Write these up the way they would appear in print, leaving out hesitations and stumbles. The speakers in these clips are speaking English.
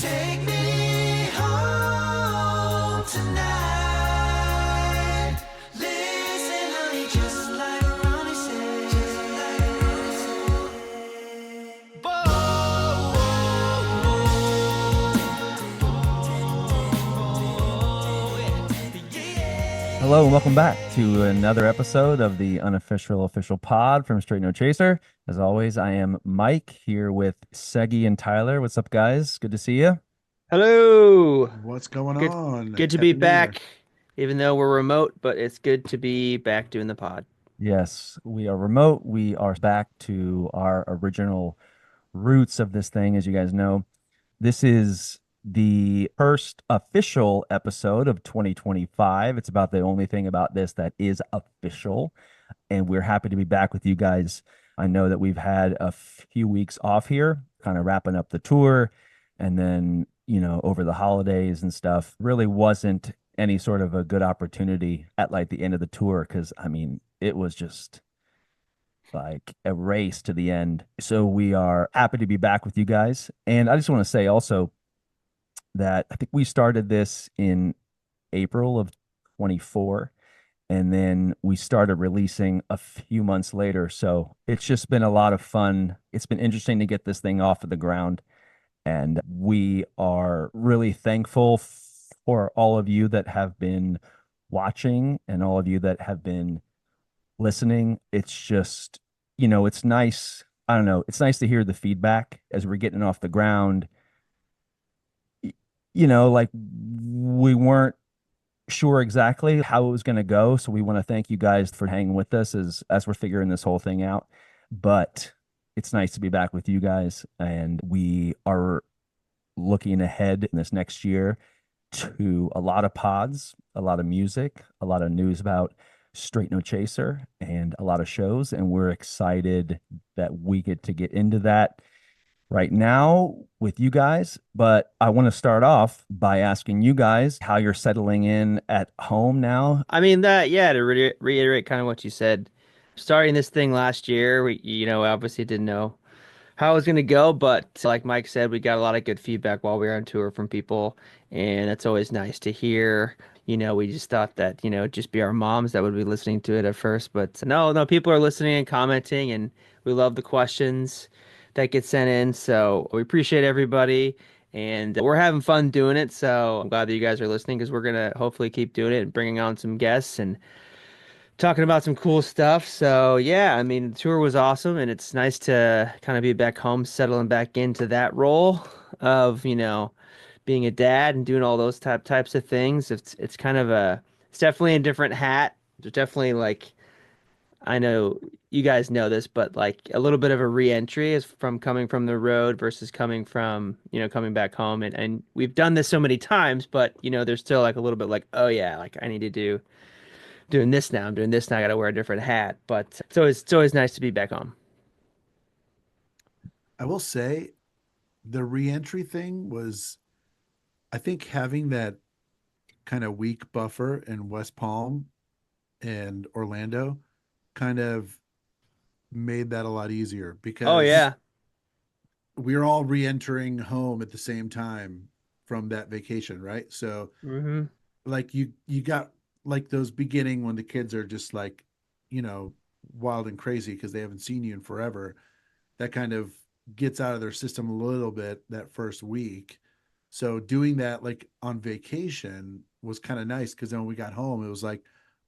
Take me home tonight. Listen, honey, just like Ronnie said. Just like Ronnie said. Hello and welcome back to another episode of the unofficial official pod from Straight No Chaser. As always, I am Mike here with Segi and Tyler. What's up, guys? Good to see you. Hello. What's going Good on? good to be Happy New Year. back, even though we're remote, but it's good to be back doing the pod. Yes, we are remote. We are back to our original roots of this thing, as you guys know. This is the first official episode of 2025. It's about the only thing about this that is official, and we're happy to be back with you guys. I know that we've had a few weeks off here, kind of wrapping up the tour, and then, over the holidays and stuff, really wasn't any sort of a good opportunity at like the end of the tour because I mean, it was just like a race to the end. So we are happy to be back with you guys. And I just want to say also that I think we started this in April of 24, and then we started releasing a few months later. So it's just been a lot of fun. It's been interesting to get this thing off of the ground. And we are really thankful for all of you that have been watching and all of you that have been listening. It's just, it's nice. I don't know. It's nice to hear the feedback as we're getting off the ground. Like we weren't sure exactly how it was going to go. So we want to thank you guys for hanging with us as we're figuring this whole thing out. But it's nice to be back with you guys, and we are looking ahead in this next year to a lot of pods, a lot of music, a lot of news about Straight No Chaser, and a lot of shows. And we're excited that we get to get into that right now with you guys. But I want to start off by asking you guys how you're settling in at home now. I mean that, yeah, to reiterate kind of what you said, starting this thing last year, we obviously didn't know how it was going to go, but like Mike said, we got a lot of good feedback while we were on tour from people, and that's always nice to hear. We just thought that, it'd just be our moms that would be listening to it at first, but no, no, people are listening and commenting, and we love the questions that get sent in. So we appreciate everybody, and we're having fun doing it. So I'm glad that you guys are listening because we're gonna hopefully keep doing it and bringing on some guests and talking about some cool stuff. So yeah, I mean, the tour was awesome, and it's nice to kind of be back home, settling back into that role of, being a dad and doing all those types of things. It's kind of it's definitely a different hat. There's definitely like I know you guys know this, but like a little bit of a re-entry is from coming from the road versus coming from, coming back home. And we've done this so many times, but there's still like a little bit like, oh yeah, like I need to doing this now. I'm doing this now. I got to wear a different hat. But it's always nice to be back home. I will say the reentry thing was, I think having that kind of week buffer in West Palm and Orlando kind of made that a lot easier Oh because yeah. we're all re-entering home at the same time from that vacation, right? So Hmm. like you got like those beginning when the kids are just like, you know, wild and crazy because they haven't seen you in forever. That kind of gets out of their system a little bit that first week. So doing that like on vacation was kind of nice because then when we got home, it was like,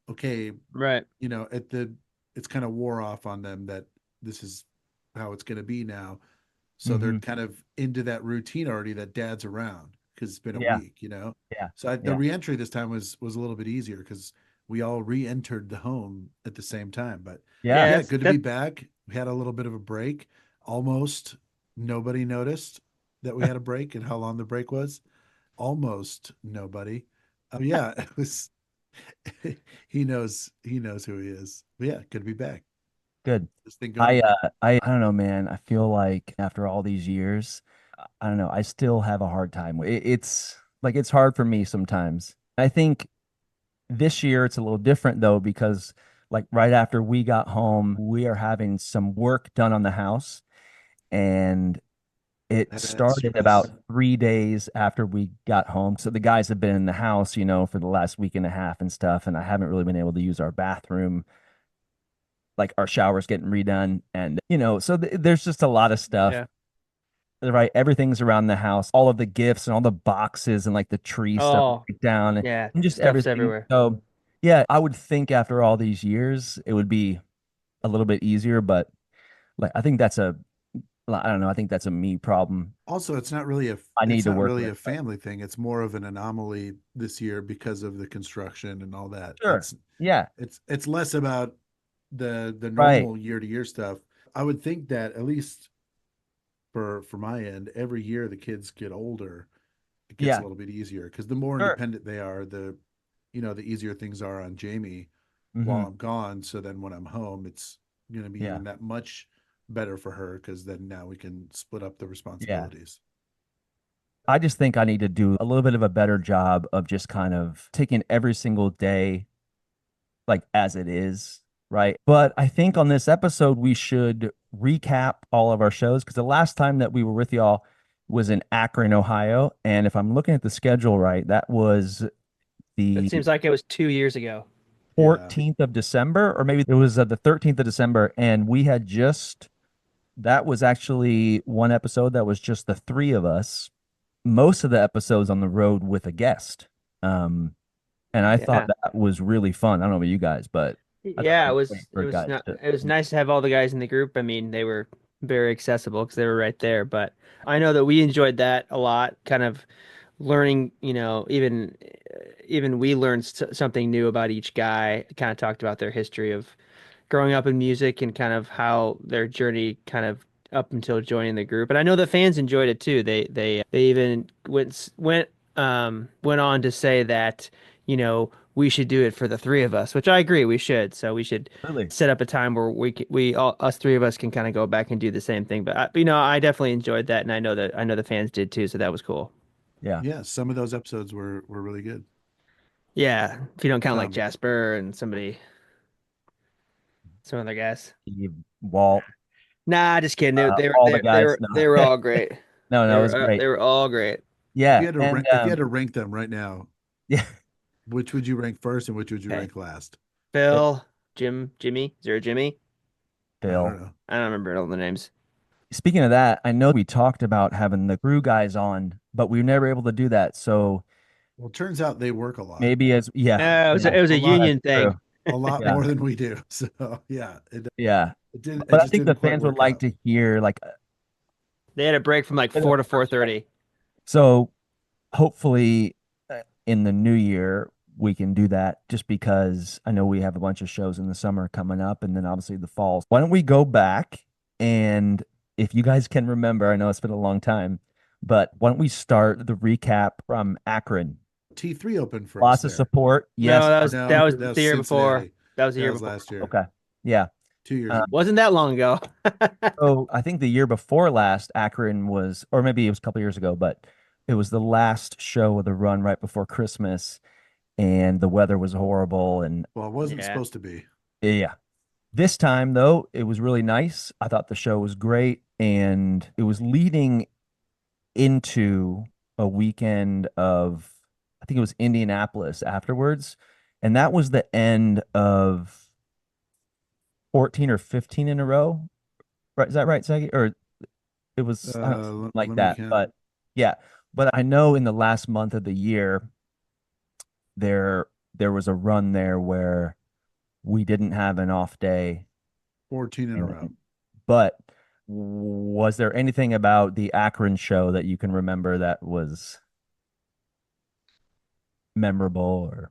okay, Right. at the it's kind of wore off on them that this is how it's going to be now. So they're Hmm. kind of into that routine already that dad's around because it's been a Yeah, week. yeah, So the yeah, reentry this time was a little bit easier because we all re-entered the home at the same time. But yeah. Yeah, yeah, that's good to be that. back. We had a little bit of a break. Almost nobody noticed that we had a break and how long the break was. Almost nobody. Yeah, it was. He knows who he is. But yeah, good to be back. Good. This thing I going. uh I don't know, man. I feel like after all these years, I don't know, I still have a hard time. It's like it's hard for me sometimes. I think this year it's a little different though because like right after we got home, we are having some work done on the house, and It That adds started about stress. 3 days after we got home. So the guys have been in the house, for the last week and a half and stuff, and I haven't really been able to use our bathroom. Like our showers getting redone, and so there's just a lot of stuff. Yeah. Right, everything's around the house, all of the gifts and all the boxes and like the tree stuff Oh, down yeah. and just Stuff's everything. everywhere. So yeah, I would think after all these years it would be a little bit easier, but like I think that's a I don't know, I think that's a me problem Also, I need it's to not work really a with. But family thing. It's more of an anomaly this year because of the construction and all that. sure. Yeah. It's less about the Right. normal year to year stuff. I would think that at least for my end, every year the kids get older, it gets a Yeah. little bit easier because the more Sure. independent they are, the easier things are on Jamie Hmm. while I'm gone. So then when I'm home, it's going to be Yeah. even that much better for her because then now we can split up the Yeah. responsibilities. I just think I need to do a little bit of a better job of just kind of taking every single day like as it is, right? But I think on this episode we should recap all of our shows because the last time that we were with y'all was in Akron, Ohio, and if I'm looking at the schedule right, that was That the seems like it was 2 years ago. Yeah. 14th of December, or maybe it was the 13th of December, and we had just that was actually one episode that was just the three of us. Most of the episodes on the road with a guest. Um, and I thought Yeah. that was really fun. I don't know about you guys, but I thought Yeah, it it was was great it for was guys not to. it was nice to have all the guys in the group. I mean, they were very accessible because they were right there. But I know that we enjoyed that a lot, kind of learning, even we learned something new about each guy, kind of talked about their history of growing up in music and kind of how their journey kind of up until joining the group. And I know the fans enjoyed it too. They even went on to say that, we should do it for the three of us, which I agree we should. So we should Really? set up a time where we all us three of us can kind of go back and do the same thing. But I definitely enjoyed that, and I know the fans did too. So that was cool. Yeah. Yeah. Some of those episodes were really good. Yeah, if you don't count like Um, Jasper and some other guys. Steve, Walt, Nah, just kidding. all the They guys. were No, they were all great. no, They no, it were was great. they were all great. Yeah, and if you had to rank them right now, yeah, which would you rank first and which would you Okay, rank last? Phil, Jimmy. Is there a Jimmy? I Bill. don't know. I don't remember all the names. Speaking of that, I know we talked about having the crew guys on, but we were never able to do that. So Well, it turns out they work a lot, maybe yeah, No, yeah, it was a a lot, that's union thing. true. a lot Yeah, more than we do. So yeah, yeah. it But I just think the didn't quite fans would work like out. to hear like They had a break from like a bit of 4 to perspective. 4:30. So hopefully in the new year we can do that just because I know we have a bunch of shows in the summer coming up and then obviously the fall. Why don't we go back and if you guys can remember, I know it's been a long time, but why don't we start the recap from Akron? T3 opened for us Lots of there. support. No, Yes. that No, was that the was year before. Cincinnati. That was the That year was before. last year, Okay. Yeah. 2 years Uh, ago. Wasn't that long ago. so I think the year before last, Akron was, or maybe it was a couple years ago, but it was the last show of the run right before Christmas, and the weather was horrible. And Well, it wasn't Yeah. supposed to be. yeah, this time though, it was really nice. I thought the show was great, and it was leading into a weekend of, I think it was Indianapolis afterwards, and that was the end of 14 or 15 in a row. Right? Is that right, Sagi? Or it was I don't know, something like Let me that. count. But yeah, but I know in the last month of the year there was a run there where we didn't have an off day. 14 in a row. But was there anything about the Akron show that you can remember that was memorable or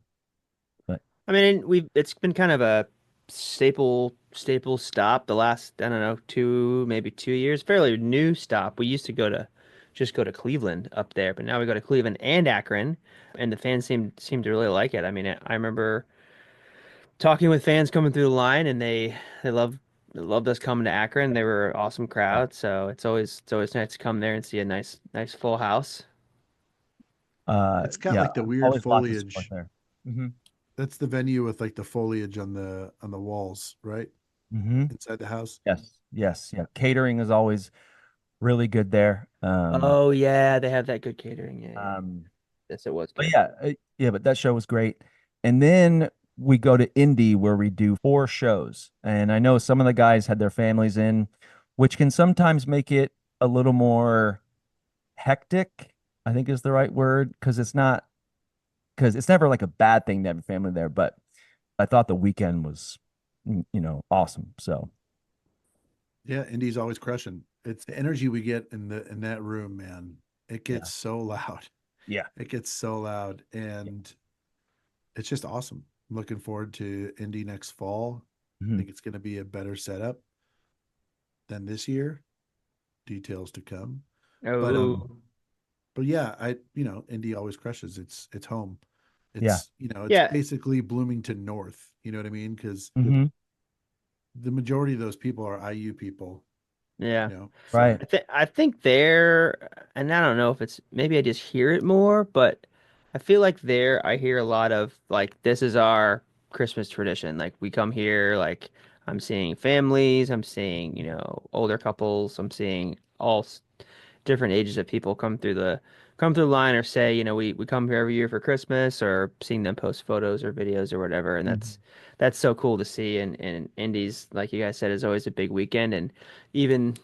but I mean, it's been kind of a staple stop the last, I don't know, 2 maybe 2 years. Fairly new stop. We used to just go to Cleveland up there, but now we go to Cleveland and Akron, and the fans seem to really like it. I mean, I remember talking with fans coming through the line, and they loved us coming to Akron. They were an awesome yeah. crowd, so it's always nice to come there and see a nice full house. It's got Yeah, like the weird always lots of support foliage. there. Hmm. That's the venue with like the foliage on the walls, right? Hmm. Inside the house. Yes, yes, yeah. Catering is always really good there. Oh yeah, they have that good catering. Yeah, yeah. Um, Yes, it was but good. yeah, yeah, but that show was great. And then we go to Indy where we do 4 shows. And I know some of the guys had their families in, which can sometimes make it a little more hectic, I think is the right word, because it's never like a bad thing to have a family there, but I thought the weekend was, awesome. So Yeah, Indy's always crushing. It's the energy we get in that room, man. It yeah, gets so loud. yeah, It gets so loud, and it's just awesome. I'm looking forward to Indy next fall. I mhm, think it's going to be a better setup than this year. Details to come. But mhm, yeah, Indy always crushes. It's home. yeah, It's Yeah, basically Bloomington North. You know what I mean? Because hmm, the majority of those people are IU people. yeah. right, So I think there, and I don't know if it's maybe I just hear it more, but I feel like there I hear a lot of like this is our Christmas tradition. Like we come here, like I'm seeing families, I'm seeing, older couples, I'm seeing different ages of people come through the line or say, we come here every year for Christmas or seeing them post photos or videos or whatever, and mhm, that's so cool to see. And Indies, like you guys said, is always a big weekend and even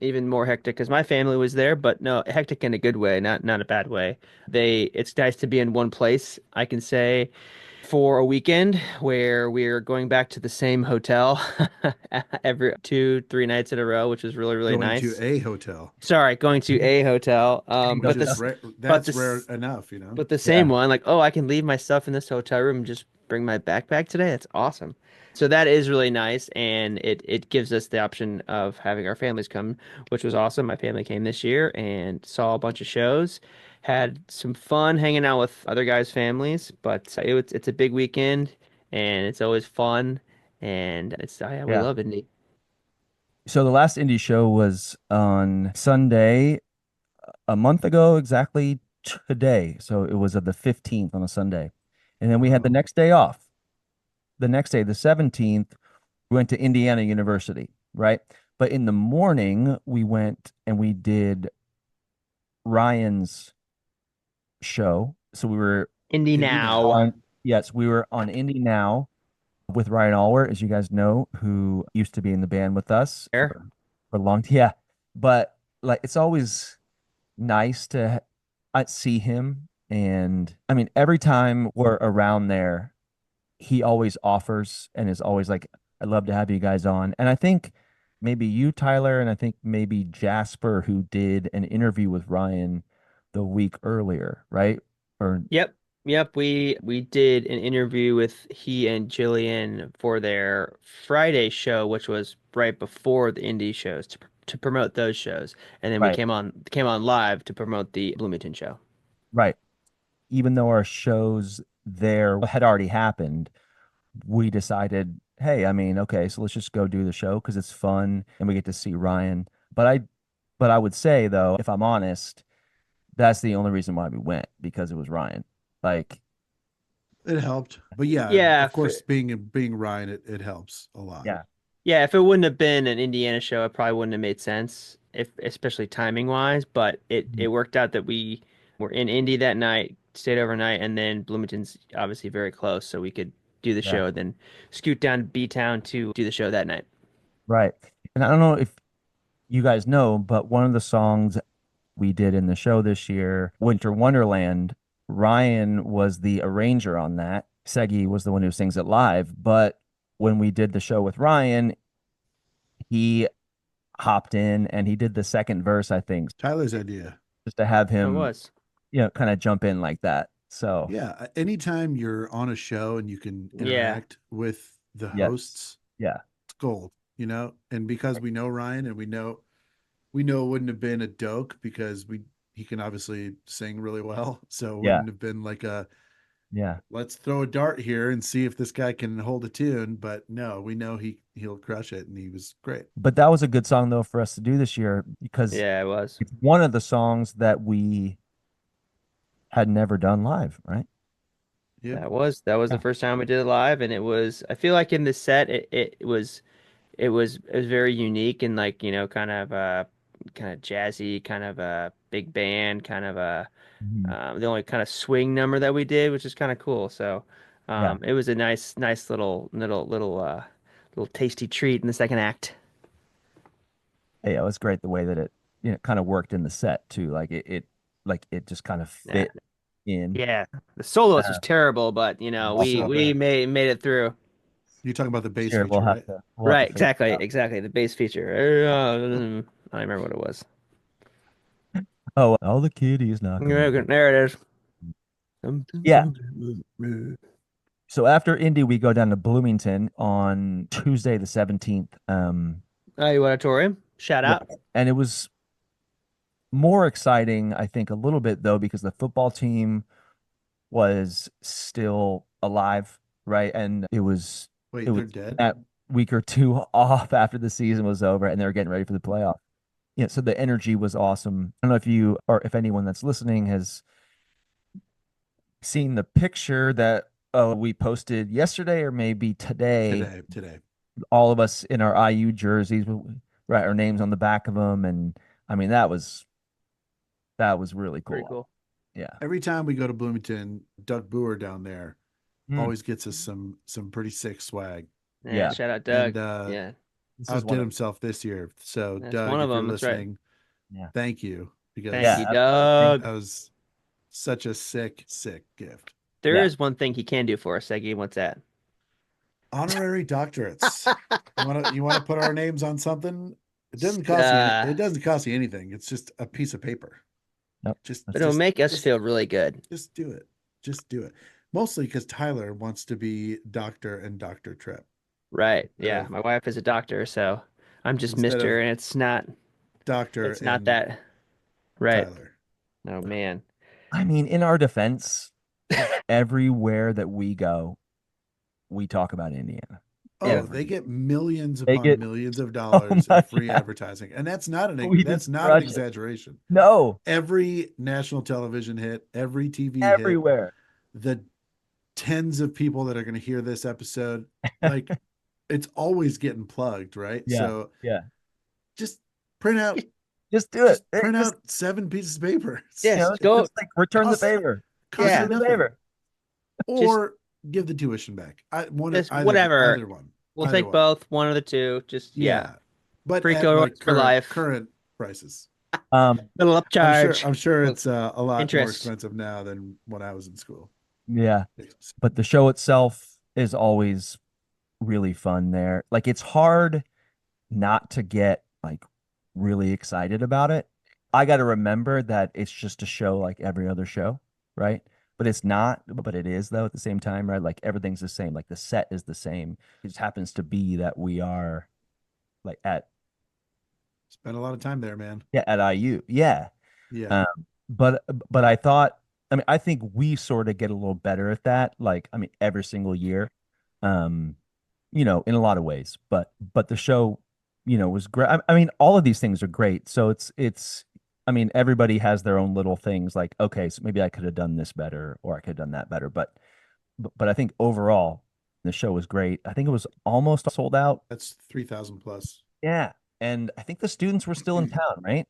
even more hectic because my family was there, but no, hectic in a good way, not a bad way. It's nice to be in one place, I can say, for a weekend where we're going back to the same hotel every 2, 3 nights in a row, which is really, really going to nice. a hotel, Sorry, going to a hotel, Bingo which but is shot. this, rare. but That's rare this, enough. but the same Yeah, one, like, oh, I can leave my stuff in this hotel room and just bring my backpack today. That's awesome. So that is really nice, and it gives us the option of having our families come, which was awesome. My family came this year and saw a bunch of shows, had some fun hanging out with other guys' families, but it's a big weekend and it's always fun, and yeah, we yeah. love Indy. So the last indie show was on Sunday, a month ago exactly today. So it was the 15th on a Sunday. And then we had the Oh, next day off. The next day, the 17th, we went to Indiana University, right? But in the morning, we went and we did Ryan's show. So we were Indy Indy now. now. on, yes, we were on Indy Now with Ryan Allward, as you guys know, who used to be in the band with us There. for a long, yeah. But like, it's always nice to see him. And I mean, every time we're around there, he always offers and is always like, I'd love to have you guys on. And I think maybe you, Tyler, and I think maybe Jasper, who did an interview with Ryan the week earlier, right? Or Yep. Yep. We did an interview with he and Jillian for their Friday show, which was right before the indie shows to promote those shows. And then we right, came on live to promote the Bloomington show. right. Even though our shows there had already happened, we decided, hey, I mean, okay, so let's just go do the show because it's fun and we get to see Ryan. But I would say though, if I'm honest, that's the only reason why we went because it was Ryan. Like, It helped, but yeah, Yeah, of course, being Ryan, it helps a lot. yeah, yeah, if it wouldn't have been an Indiana show, it probably wouldn't have made sense, if especially timing wise, but it mhm, worked out that we were in Indy that night, stayed overnight, and then Bloomington's obviously very close, so we could do the yeah, show, then scoot down to B-Town to do the show that night. right. And I don't know if you guys know, but one of the songs we did in the show this year, Winter Wonderland, Ryan was the arranger on that. Segi was the one who sings it live. But when we did the show with Ryan, he hopped in and he did the second verse, I think, Tyler's idea. just to have It him, was. kind of jump in like that. So, Yeah, anytime you're on a show and you can Yeah. interact with the yes, hosts, yeah, it's gold, And because we know Ryan and we know it wouldn't have been a doke because he can obviously sing really well. So it yeah, wouldn't have been like a yeah. let's throw a dart here and see if this guy can hold a tune. But no, we know he'll crush it, and he was great. But that was a good song though for us to do this year because Yeah, it was. it's one of the songs that we had never done live, right? Yep. That was the Yeah. first time we did it live, and it was. I feel like in the set, it was very unique and like kind of kind of jazzy, kind of a big band, kind of a Mhm. the only kind of swing number that we did, which is kind of cool. So Yeah. it was a nice little tasty treat in the second act. Yeah, it was great the way that it, kind of worked in the set too. Like like it just kind of Yeah, fit in. yeah. The soloist was Uh, terrible, but we So we bad. made it through. You're talking about the bass sure, feature, right? we'll have to Right, figure it exactly, out. exactly. The bass feature. I don't remember what it was. Oh, all the kitties knocking. There it is. Yeah. So after Indy, we go down to Bloomington on Tuesday the 17th. IU Auditorium. Shout Yeah. out. And it was more exciting, I think, a little bit though, because the football team was still alive, right? And it was Wait, it they're was dead? that week or two off after the season was over, and they were getting ready for the playoff. Yeah, so the energy was awesome. I don't know if you or if anyone that's listening has seen the picture that we posted yesterday or maybe today. Today. All of us in our IU jerseys, right, our names on the back of them, and I mean that was really Pretty cool. cool. Yeah. Every time we go to Bloomington, Doug Boer down there Mm. always gets us some pretty sick swag. Yeah, Yeah. shout out Doug. And Yeah, This is one outdid of himself this year. So that's Doug, one of if you're them. That's right. listening, yeah. thank you, because Thank Yeah, you, absolutely. Doug. that was such a sick gift. There Yeah. is one thing he can do for us, Segi. What's that? Honorary doctorates. You want to put our names on something? It doesn't cost you. It Uh, doesn't cost you anything. It's just a piece of paper. Nope. Just, but it'll just, make us just, feel really good. just do it. Just do it. Mostly because Tyler wants to be Doctor and Dr. Tripp Right. instead Yeah. of My wife is a doctor, so I'm just instead Mr. of And Doctor it's not and that. Right. Tyler. Oh man. I mean, in our defense, everywhere that we go, we talk about Indiana. Oh, Yeah. they get millions They upon get millions of so dollars in much. free advertising, and that's not We that's just not an crush it. exaggeration. No, Every national television hit, every TV hit, everywhere. the tens of people that are going to hear this episode, like it's always getting plugged, right? Yeah. So Yeah. just print out, Just do it. just It- print just, out 7 pieces of paper. Yeah. just Go. like return the Cost- favor. Cost Yeah. you Return the nothing. favor. Or give the tuition back. Just whatever. Either one. We'll Either take one. both, one of the two. Just Yeah. But Free at co like for life. current prices. Little upcharge. I'm sure Well, it's a lot more interest. expensive now than when I was in school. Yeah. But the show itself is always really fun there. Like it's hard not to get like really excited about it. I got to remember that it's just a show like every other show, right? But it's not, but it is though at the same time, right? Like everything's the same. Like the set is the same. It just happens to be that we are like Spent a lot of time there, man. at IU. Yeah. Yeah. But I thought, I mean, I think we sort of get a little better at that. Like, I mean, every single year, in a lot of ways. But the show, was great. I mean, all of these things are great. So it's. I mean, everybody has their own little things. Like, okay, so maybe I could have done this better, or I could have done that better. But I think overall, the show was great. I think it was almost sold out. That's 3,000 plus. Yeah, and I think the students were still in town, right?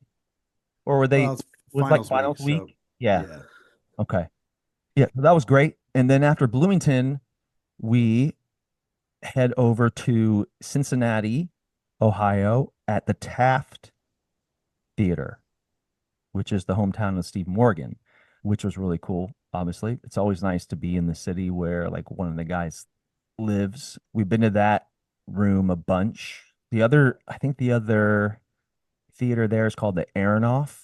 Or were they? Well, it's Was like finals finals week? so Yeah. Okay. Yeah, that was great. And then after Bloomington, we head over to Cincinnati, Ohio, at the Taft Theater, which is the hometown of Steve Morgan, which was really cool. Obviously, it's always nice to be in the city where like one of the guys lives. We've been to that room a bunch. I think the other theater there is called the Aronoff,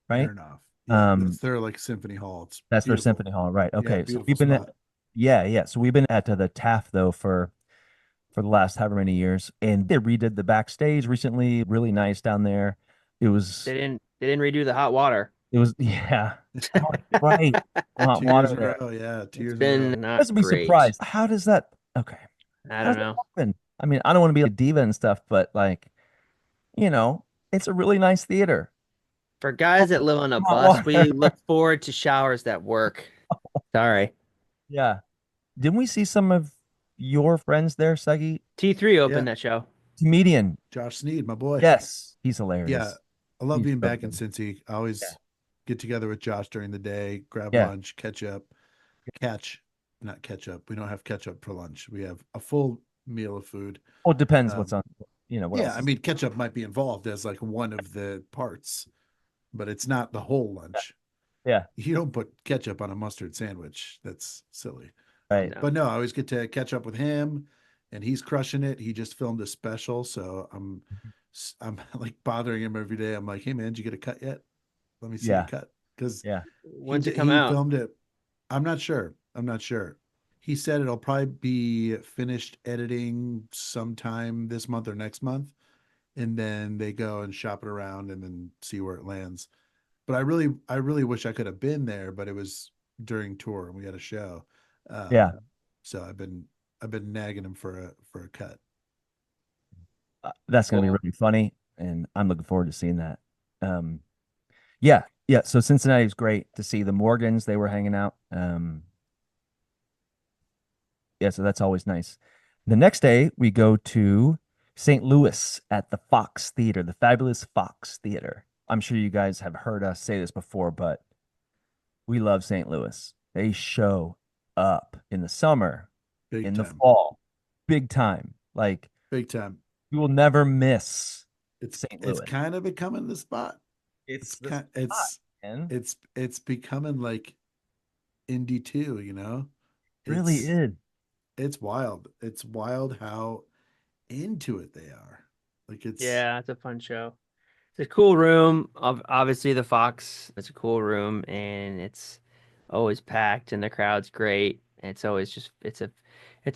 right? Fair enough. Yeah, Um, that's their like symphony hall. It's That's their beautiful. symphony hall, right? Yeah, Okay, so beautiful we've been spot. yeah. So we've been at the Taft though for the last however many years, and they redid the backstage recently. Really nice down there. It was They didn't redo the hot water. yeah. Oh, right. Hot 2 water years in there. a row. Yeah, 2 It's years in a been row. not Doesn't be great. surprised. How does that? Okay. I How don't does that know. happen? I mean, I don't want to be a diva and stuff, but like, it's a really nice theater. For guys that live on a Hot bus, we water. look forward to showers that work. Sorry. Yeah. Didn't we see some of your friends there, Segi? T3 opened Yeah. that show. Comedian. Josh Sneed, my boy. Yes, he's hilarious. Yeah. I love He's being so back in good. Cincy. I always get together with Josh during the day, grab Yeah. lunch, not catch up. We don't have ketchup for lunch. We have a full meal of food. Well, it depends what's Um, on, what yeah, else I is. mean, ketchup might be involved as like one of the parts, but it's not the whole lunch. Yeah. You don't put ketchup on a mustard sandwich. That's silly. Right. No. But no, I always get to catch up with him, and he's crushing it. He just filmed a special, so I'm like bothering him every day. I'm like, hey man, did you get a cut yet? Let me see your Yeah. cut because Yeah. When's it come he out? filmed it. I'm not sure. I'm not sure. He said it'll probably be finished editing sometime this month or next month, and then they go and shop it around and then see where it lands. But I really wish I could have been there, but it was during tour and we had a show. Yeah. So I've been nagging him for a cut. That's going to be Cool. really funny, and I'm looking forward to seeing that. Um, yeah, yeah. So Cincinnati was great to see the Morgans. They were hanging out. Yeah, so that's always nice. The next day, we go to St. Louis at the Fox Theater, the fabulous Fox Theater. I'm sure you guys have heard us say this before, but we love St. Louis. They show up in the summer, Big in the time. fall, big time. Like Big time. you will never miss It's St. it's Louis. kind of becoming the spot. It's the kind spot, man. it's becoming like indie too, you know? Really It's is. it's wild. It's wild how into it they are. Like it's Yeah, it's a fun show. It's a cool room. Obviously, the Fox. It's a cool room, and it's always packed, and the crowd's great. And it's always just it's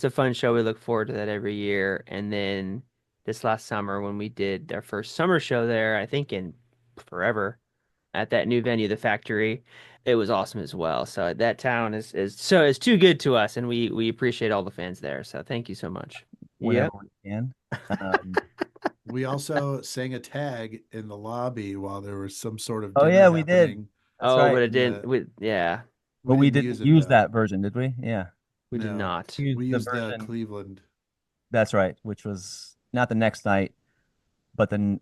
a fun show. We look forward to that every year. And then this last summer when we did our first summer show there, I think in forever at that new venue, the Factory, it was awesome as well. So that town is too good to us, and we appreciate all the fans there. So thank you so much. Whenever Yep. we can. Um, we also sang a tag in the lobby while there was some sort of oh dinner yeah, we did. happening. That's Oh, right. but it And didn't. Yeah, But we didn't didn't it use though. that version, did we? Yeah. we did No. not. We used We the used the version. Cleveland. That's right, which was not the next night, but then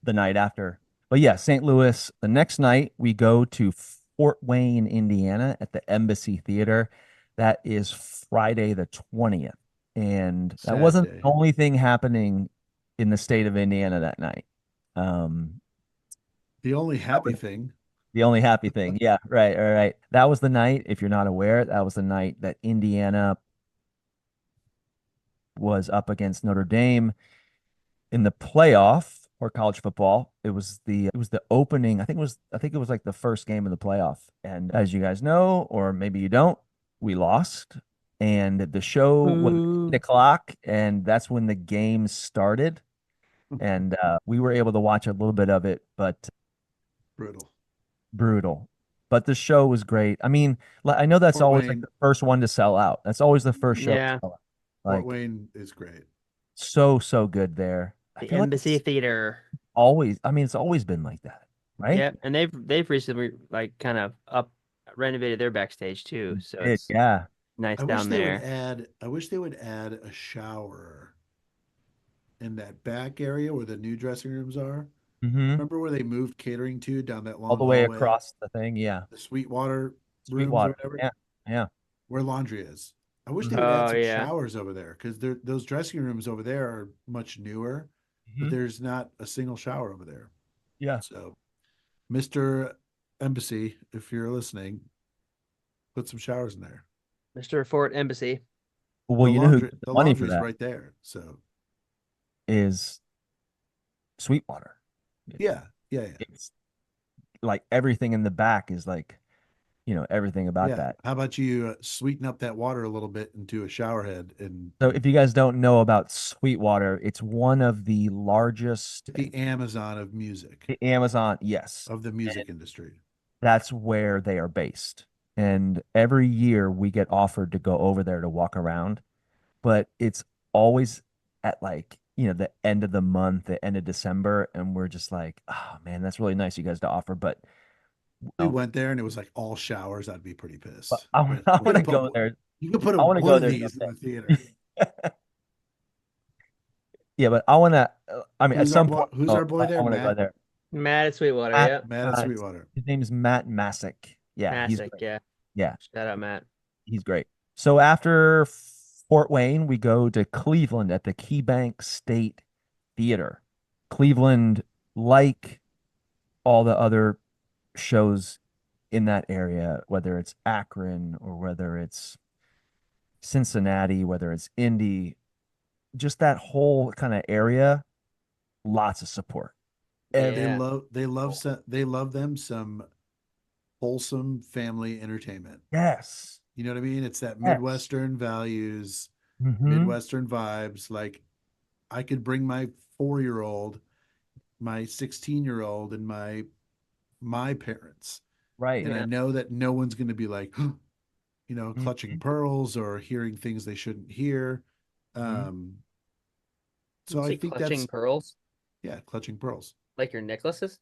the night after. But yeah, St. Louis. The next night we go to Fort Wayne, Indiana, at the Embassy Theater. That is Friday the 20th, and that Sad wasn't day. the only thing happening in the state of Indiana that night. Um, The only happy thing. The only happy thing. Yeah, right, all right. That was the night, if you're not aware, that was the night that Indiana was up against Notre Dame in the playoff for college football. It was the opening. I think it was like the first game of the playoff. And as you guys know, or maybe you don't, we lost. And the show was Boo. 8 o'clock, and that's when the game started. And we were able to watch a little bit of it, but Brutal. brutal. But the show was great. I mean, I know that's Fort always like Wayne. the first one to sell out. That's always the first show to Yeah, sell out. Fort Like Wayne is great. so good there. I the feel like Embassy it's Theater. always, I mean, it's always been like that, right? Yep, and they've recently like kind of renovated their backstage too, so it's Yeah. nice I wish down they would there. add I wish they would add a shower in that back area where the new dressing rooms are. Hmm. Remember where they moved catering to down that All long the way hallway? across the thing. Yeah. The Sweetwater rooms or Sweetwater. whatever, Yeah. Yeah. where laundry is. I wish they Mhm. would add Oh some yeah, showers over there because those dressing rooms over there are much newer, but Mhm. there's not a single shower over there. Yeah. So, Mr. Embassy, if you're listening, put some showers in there. Mr. Fort Embassy. Well, The you know who laundry, gets the money for laundry's that right there. So, is Sweetwater. yeah. It's like everything in the back is like, everything about Yeah. that. How about you sweeten up that water a little bit into a shower head and So if you guys don't know about Sweetwater, it's one of the largest, the Amazon of music, the Amazon, yes. of the music industry? That's where they are based. And every year we get offered to go over there to walk around, but it's always at like, the end of the month, the end of December, and we're just like, oh man, that's really nice you guys to offer, but We no. went there and it was like all showers. I'd be pretty But pissed. I But want we're to gonna go put there. you can put I want to one go of there these in someday. the theater. Yeah, but I want to. I mean, at some point, Who's our boy I there? want to go Matt? there. Matt at Sweetwater, Matt, yep. Matt at Sweetwater. his name is Matt Masick. Yeah, he's Massick, great. yeah. Yeah, Shout out, Matt. he's great. So after Fort Wayne, we go to Cleveland at the KeyBank State Theater. Cleveland, like all the other shows in that area, whether it's Akron or whether it's Cincinnati, whether it's Indy, just that whole kind of area, lots of support. They Yeah. love them some wholesome family entertainment. Yes. You know what I mean? It's that Yes. Midwestern values, Mhm. Midwestern vibes. Like I could bring my 4-year-old, my 16-year-old, and my parents. Right. And I Yeah. know that no one's going to be like, clutching Mhm. pearls or hearing things they shouldn't hear. Mhm. So You I say think clutching that's, pearls, yeah, clutching pearls. like your necklaces?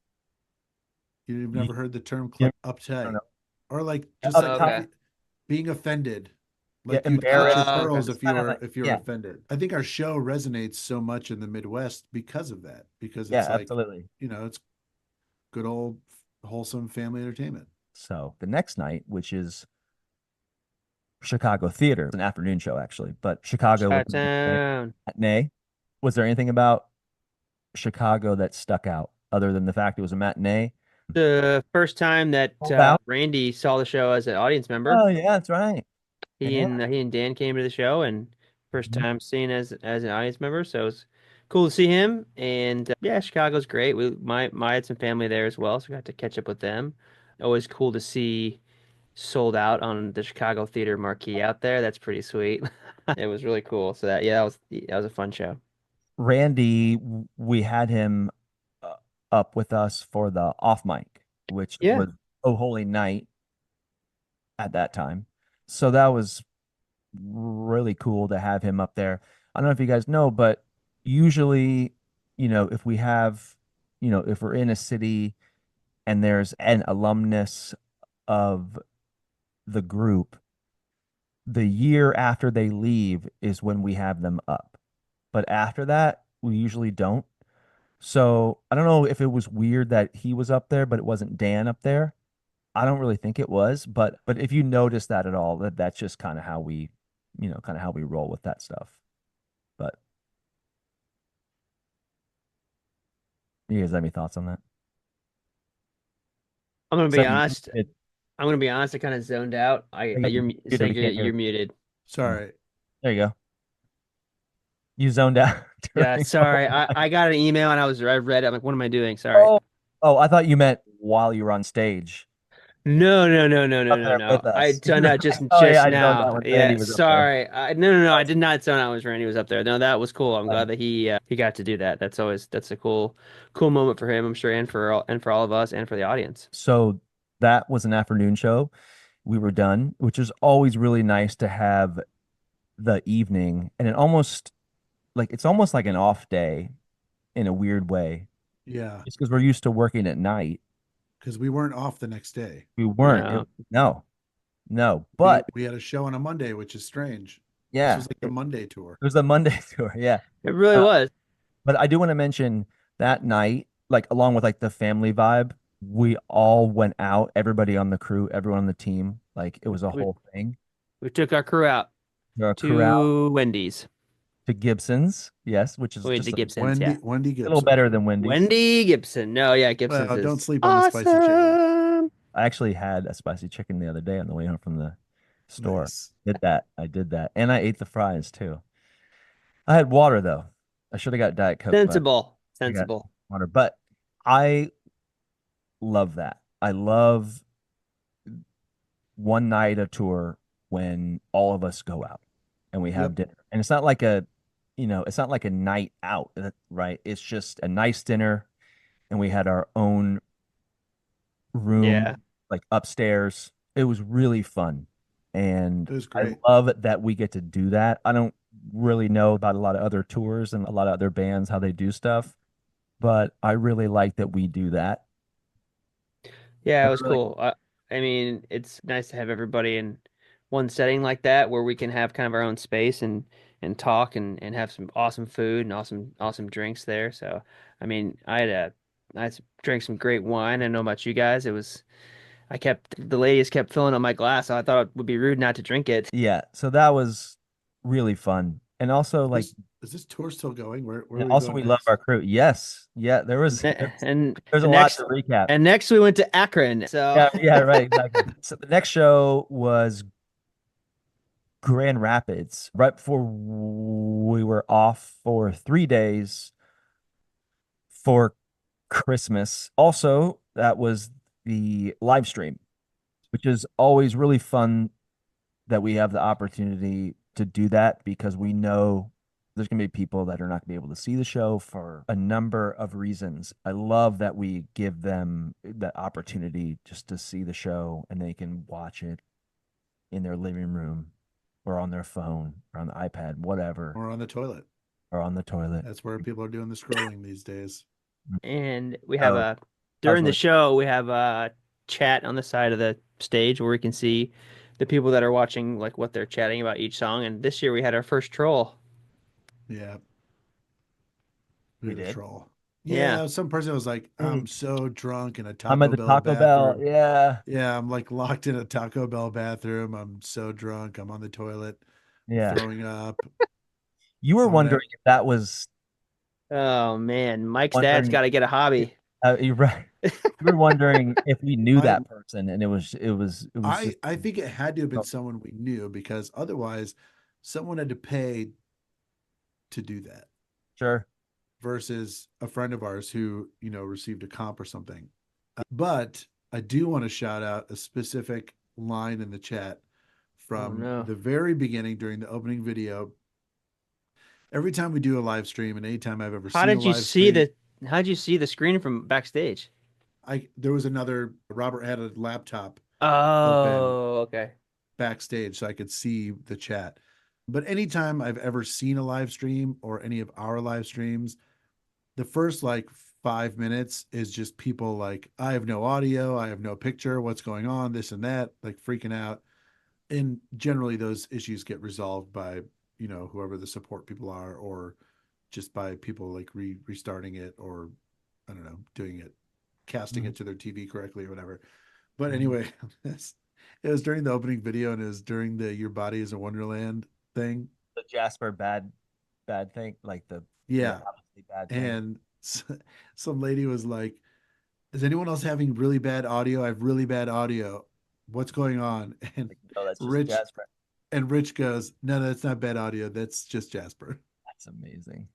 You've You, never heard the term you don't uptight, know. or like just like Uptight. Okay. being offended. Yeah, Like you'd clutch your embarrassed. Okay. pearls It's kind of like, if you were yeah, offended. I think our show resonates so much in the Midwest because of that. Because yeah, it's like, absolutely. it's good old wholesome family entertainment. So the next night, which is Chicago Theater, it's an afternoon show actually, but Chicago was a Chi-town. matinee. Was there anything about Chicago that stuck out other than the fact it was a matinee? The first time that Sold out? Randy saw the show as an audience member, Oh yeah, that's right. Yeah. he and Dan came to the show, and first Mhm. time seeing as an audience member, so it's cool to see him. And yeah, Chicago's great. My had some family there as well, so we got to catch up with them. Always cool to see sold out on the Chicago Theater marquee out there. That's pretty sweet. It was really cool. So that was a fun show. Randy, we had him uh, up with us for the off mic, which Yeah. was Oh Holy Night at that time. So that was really cool to have him up there. I don't know if you guys know, but usually, if we have, if we're in a city and there's an alumnus of the group, the year after they leave is when we have them up. But after that, we usually don't. So I don't know if it was weird that he was up there, but it wasn't Dan up there. I don't really think it was, but if you notice that at all, that's just kind of how we, kind of how we roll with that stuff. But you guys have any thoughts on that? I'm gonna So be honest. I'm gonna be honest. I kind of zoned out. It's muted, like we can't hear you're you. muted. Sorry. There you go. You zoned out Yeah, during the sorry. whole night. I got an email and I read it. I'm like, what am I doing? Sorry. Oh, I thought you meant while you were on stage up there No. with I us. zoned out just Oh yeah, just I zoned out now. when Randy Yeah, was up there. sorry. No. I did not zone out when Randy was up there. No, that was cool. I'm glad that he got to do that. That's a cool moment for him, I'm sure, and for all of us and for the audience. So that was an afternoon show. We were done, which is always really nice to have the evening, and it's almost like an off day in a weird way, Yeah. just because we're used to working at night. Because we weren't off the next day. We weren't. No. No. We, But we had a show on a Monday, which is strange. This yeah, was like the Monday tour. it was a Monday tour. Yeah. It really Uh, was. But I do want to mention that night, like along with like the family vibe, we all went out, everybody on the crew, everyone on the team. Like it was a We whole thing. we took our crew out Our crew out to Wendy's. to Gibson's, yes, which is Wait, just the a Gibsons, yeah. Wendy little Gibson. better than Wendy's. Wendy Gibson. No, yeah, Gibson's Well, don't is sleep on the spicy chicken. awesome. I actually had a spicy chicken the other day on the way home from the store. Nice. I did that. And I ate the fries too. I had water though. I should have got Diet Coke, but Sensible. I got Sensible. water. But I love that. I love one night of tour when all of us go out and we have Yep. dinner. And it's not like it's not like a night out, right? It's just a nice dinner and we had our own room Yeah. like upstairs. It was really fun. And It was I great. love that we get to do that. I don't really know about a lot of other tours and a lot of other bands how they do stuff, but I really like that we do that. Yeah, I it was really cool. I mean, it's nice to have everybody in one setting like that where we can have kind of our own space and talk and have some awesome food and awesome drinks there. So, I mean, drank some great wine. I don't know about you guys. The ladies kept filling up my glass, so I thought it would be rude not to drink it. Yeah, so that was really fun. And also like Is this tour still going? Where and are we also going we love next? our crew. Yes. Yeah, there's And a lot next to recap. and next we went to Akron. So Yeah, right, exactly. So the next show was Grand Rapids, right before we were off for 3 days for Christmas. Also, that was the live stream, which is always really fun that we have the opportunity to do that because we know there's going to be people that are not going to be able to see the show for a number of reasons. I love that we give them that opportunity just to see the show and they can watch it in their living room or on their phone or on the iPad, whatever, Or on the toilet. or on the toilet. That's where people are doing the scrolling these days. and we have Oh, during the really- show we have a chat on the side of the stage where we can see the people that are watching, like what they're chatting about each song. And this year we had our first troll. Yeah. We We're the did? troll. Yeah. Yeah, some person was like, I'm so drunk in a Taco I'm at the Bell Taco Bell. bathroom. Yeah. Yeah, I'm like locked in a Taco Bell bathroom. I'm so drunk. I'm on the toilet Yeah. throwing up. You were on that- wondering if that was Oh man, Mike's dad's Wondering- got to get a hobby. you're right. You were wondering if we knew I- that person and it was just I think it had to have been Oh. someone we knew because otherwise someone had to pay to do that sure. versus a friend of ours who, received a comp or something. But I do want to shout out a specific line in the chat from no. the very beginning during the opening video. Every time we do a live stream and anytime I've ever How seen did a you live see stream, how'd you see the screen from backstage? there was another Robert had a laptop Oh, okay. backstage so I could see the chat. But anytime I've ever seen a live stream or any of our live streams, the first like 5 minutes is just people like, I have no audio, I have no picture, what's going on, this and that, like freaking out. And generally those issues get resolved by, whoever the support people are, or just by people like restarting it, or I don't know, doing it, casting it to their TV correctly or whatever. But anyway, it was during the opening video and it was during the Your Body is a Wonderland thing. The Jasper bad thing, like the Yeah. obviously bad thing. And some lady was like, is anyone else having really bad audio? I have really bad audio. What's going on? And Like, no, that's just Rich- Jasper. Rich goes, no, that's not bad audio. That's just Jasper. That's amazing.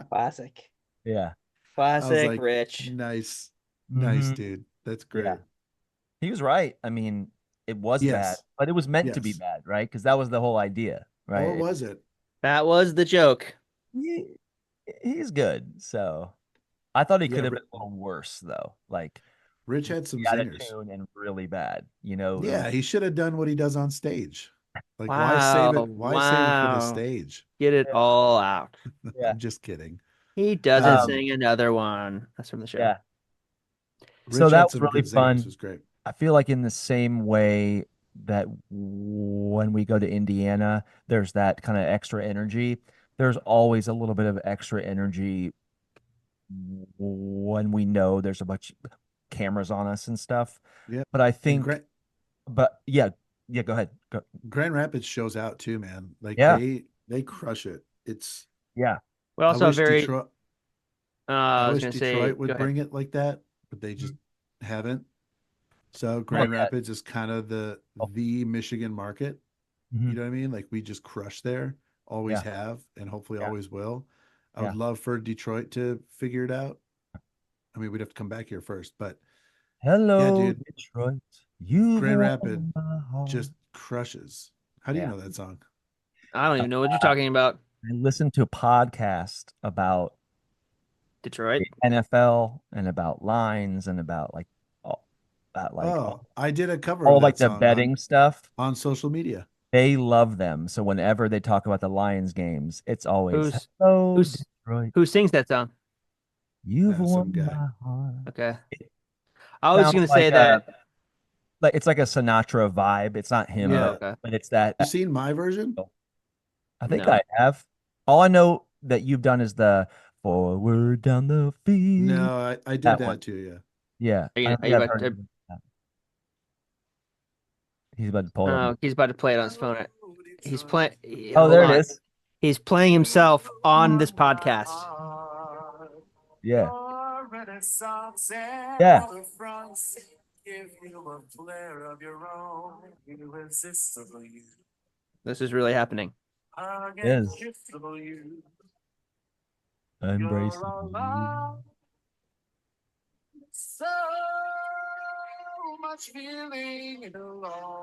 Classic. Yeah. Classic like, Rich. Nice, Mhm. dude. That's great. Yeah. He was right. I mean, it was bad, Yes. but it was meant to be Yes. bad, right? Because that was the whole idea, right? Or was it? That was the joke. He's good. So I thought he Yeah, could have Ri- been a little worse though. Like Rich had some out of zingers. tune and really bad, you know. Yeah, he should have done what he does on stage. Like, why save Wow, it? Why save it for the wow. stage? Get it Yeah. all out. Yeah. I'm just kidding. He doesn't Um, sing another one. That's from the show. Yeah. Rich So that had was some really good zingers. fun. It was great. I feel like in the same way that when we go to Indiana, there's that kind of extra energy. There's always a little bit of extra energy when we know there's a bunch of cameras on us and stuff. Yeah. But I And think, but yeah, go ahead. Grand Rapids shows out too, man. Like Yeah. they crush it. It's Yeah. We I also wish very. Detroit, I I was wish gonna Detroit say. would go ahead. bring it like that, but they just haven't. So Grand yeah. Rapids is kind of the Michigan market. Mhm. You know what I mean? Like we just crush there, always Yeah. have, and hopefully Yeah. always will. I Yeah. would love for Detroit to figure it out. I mean, we'd have to come back here first, but Hello, dude. Detroit. You Grand Rapids Oh. just crushes. How do you Yeah. know that song? I don't even know what you're talking about. I listened to a podcast about Detroit. the NFL and about lines and about like all that like Oh, I did a cover all of like that the song betting stuff. on social media. They love them. So whenever they talk about the Lions games, it's always Who's- hello who's- Detroit. Who sings that song? You've some won guy. my heart. Okay. I was Sounds gonna say like that. like it's like a Sinatra vibe. It's not him, Yeah. Okay. but it's that. You seen my version? I think No. I have. All I know that you've done is the Forward down the field. No, I did That that one. too. Yeah. Yeah. Are you, I are don't think you I've about heard to? that. He's about to pull it. Oh, he's about to play it on his phone. He's playing. Oh, Hold there on. it is. He's playing himself on this podcast. Yeah. Yeah. This is really happening. It is. Embrace.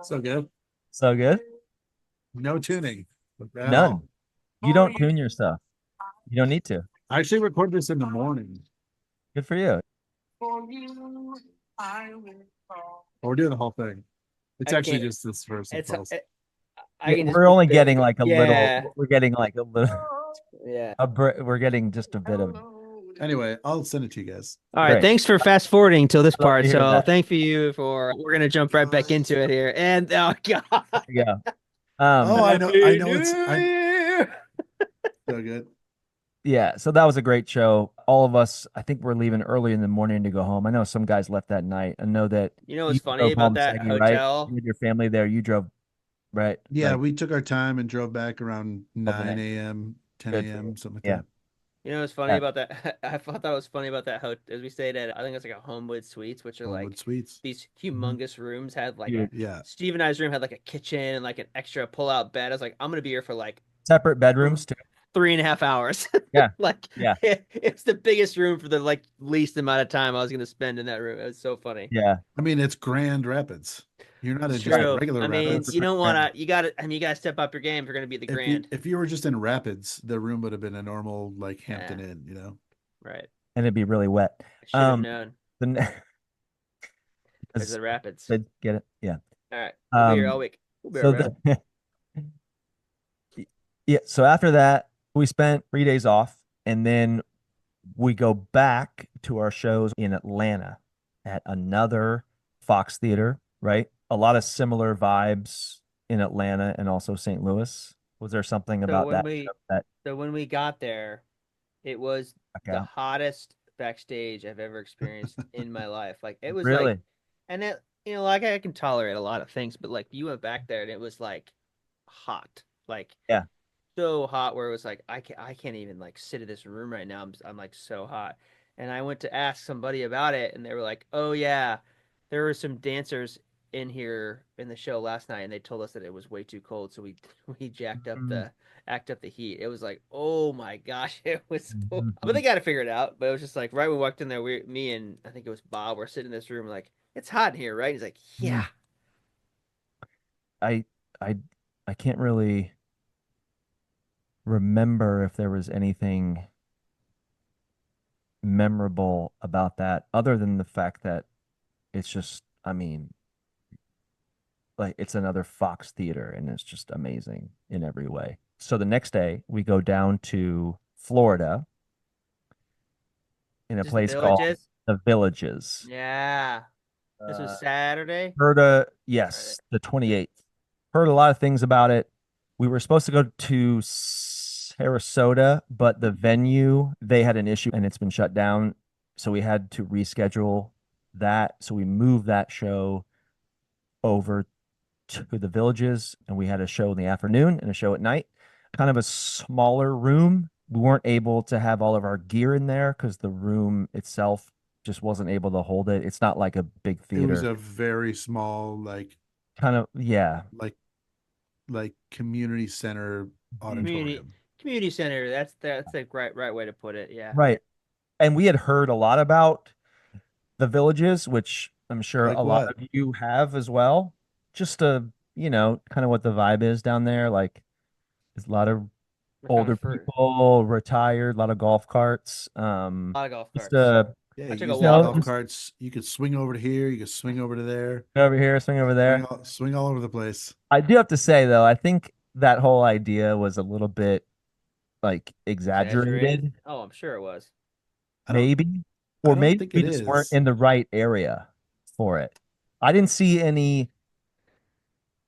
So good. So good. No tuning. at None. all. You don't tune your stuff. You don't need to. I actually recorded this in the morning. Good for you. Oh, we're doing the whole thing. It's I actually can't- just this first. It's. impulse. I can just We're only put getting like a Yeah. little. We're getting like a little. Yeah. We're getting just a bit of. Anyway, I'll send it to you guys. All right. Great. Thanks for fast forwarding till this Love to part. hear So that. thank you for. We're gonna jump right back into it here. And oh god. Yeah. Oh, I know. I know. It's Happy so good. Yeah. So that was a great show. All of us, I think we're leaving early in the morning to go home. I know some guys left that night. I know that You know what's you funny drove about home, that Saggy, right? hotel? You and your family there. You drove, right? Yeah, Like, we took our time and drove back around 9 Okay. a.m., 10 Good for a.m., you. something like Yeah. that. You know what's funny Yeah. about that? I thought that was funny about that hotel. As we stayed at, I think it's like a Homewood Suites, which are Homewood like Suites. these humongous rooms. Had like Dude. Yeah. Steve and I's room had like a kitchen and like an extra pull-out bed. I was like, I'm gonna be here for like Separate bedrooms too. 3.5 hours. Yeah. Like Yeah. it's the biggest room for the like least amount of time I was gonna spend in that room. It was so funny. Yeah. I mean, it's Grand Rapids. You're not in It's just true. regular I mean, Rapids. you don't want to. You got to. I mean, you got to step up your game if you're gonna be the grand. If you were just in Rapids, the room would have been a normal like Hampton Yeah. Inn, you know? Right. And it'd be really wet. I should have Um, known. The ne- There's the Rapids. Did get it? Yeah. All right. We'll be here Um, all week. We'll be So around. yeah. So after that, we spent 3 days off, and then we go back to our shows in Atlanta at another Fox Theater. Right. A lot of similar vibes in Atlanta and also St. Louis. Was there something So about when that we show that so when we got there, it was the okay. hottest backstage I've ever experienced in my life. Like it was Really? like, and it like I can tolerate a lot of things, but like you went back there and it was like hot, like Yeah. so hot where it was like I can't even like sit in this room right now. I'm like so hot, and I went to ask somebody about it, and they were like, oh yeah, there were some dancers in here in the show last night, and they told us that it was way too cold, so we jacked up the heat. It was like, oh my gosh, it was Mhm. but they got to figure it out. But it was just like right when we walked in there, me and I think it was Bob were sitting in this room like, it's hot in here, right? He's like, yeah. I I can't really remember if there was anything memorable about that other than the fact that it's just, I mean, like it's another Fox Theater and it's just amazing in every way. So the next day we go down to Florida in a Just place called Villages. The Villages. Yeah. This was Saturday. Heard yes, the 28th. Heard a lot of things about it. We were supposed to go to Sarasota, but the venue, they had an issue and it's been shut down. So we had to reschedule that. So we moved that show over to the Villages, and we had a show in the afternoon and a show at night. Kind of a smaller room. We weren't able to have all of our gear in there because the room itself just wasn't able to hold it. It's not like a big It was theater. a very small, like Kind of, yeah. community center auditorium. Community center. That's the right way to put it. Yeah. Right. And we had heard a lot about the Villages, which I'm sure Like a lot what? of you have as well. Just kind of what the vibe is down there. Like there's a lot of What kind older of fruit? people, retired, a lot of golf carts. A lot of golf Just carts. Yeah, I you took use a the walk. golf Just- carts. You could swing over to here. You could swing over to there. over here, swing over there. Swing all over the place. I do have to say though, I think that whole idea was a little bit like exaggerated, Oh, I'm sure it was. I don't- maybe, I or don't maybe think we it just weren't is. in the right area for it. I didn't see any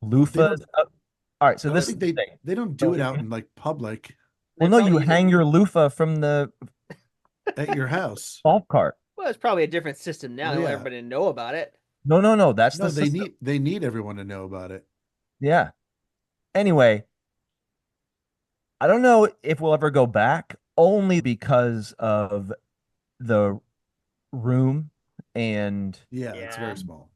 loofahs. All right, so No, I this think is the thing. they don't do So it out you- in like public. Well, They no, probably you use it- hang your loofah from at your house. Golf cart. Well, it's probably a different system now. Oh, They want yeah. everybody to know about it. No. That's No, the system. they need everyone to know about it. Yeah. Anyway, I don't know if we'll ever go back only because of the room and Yeah, it's Yeah. very small.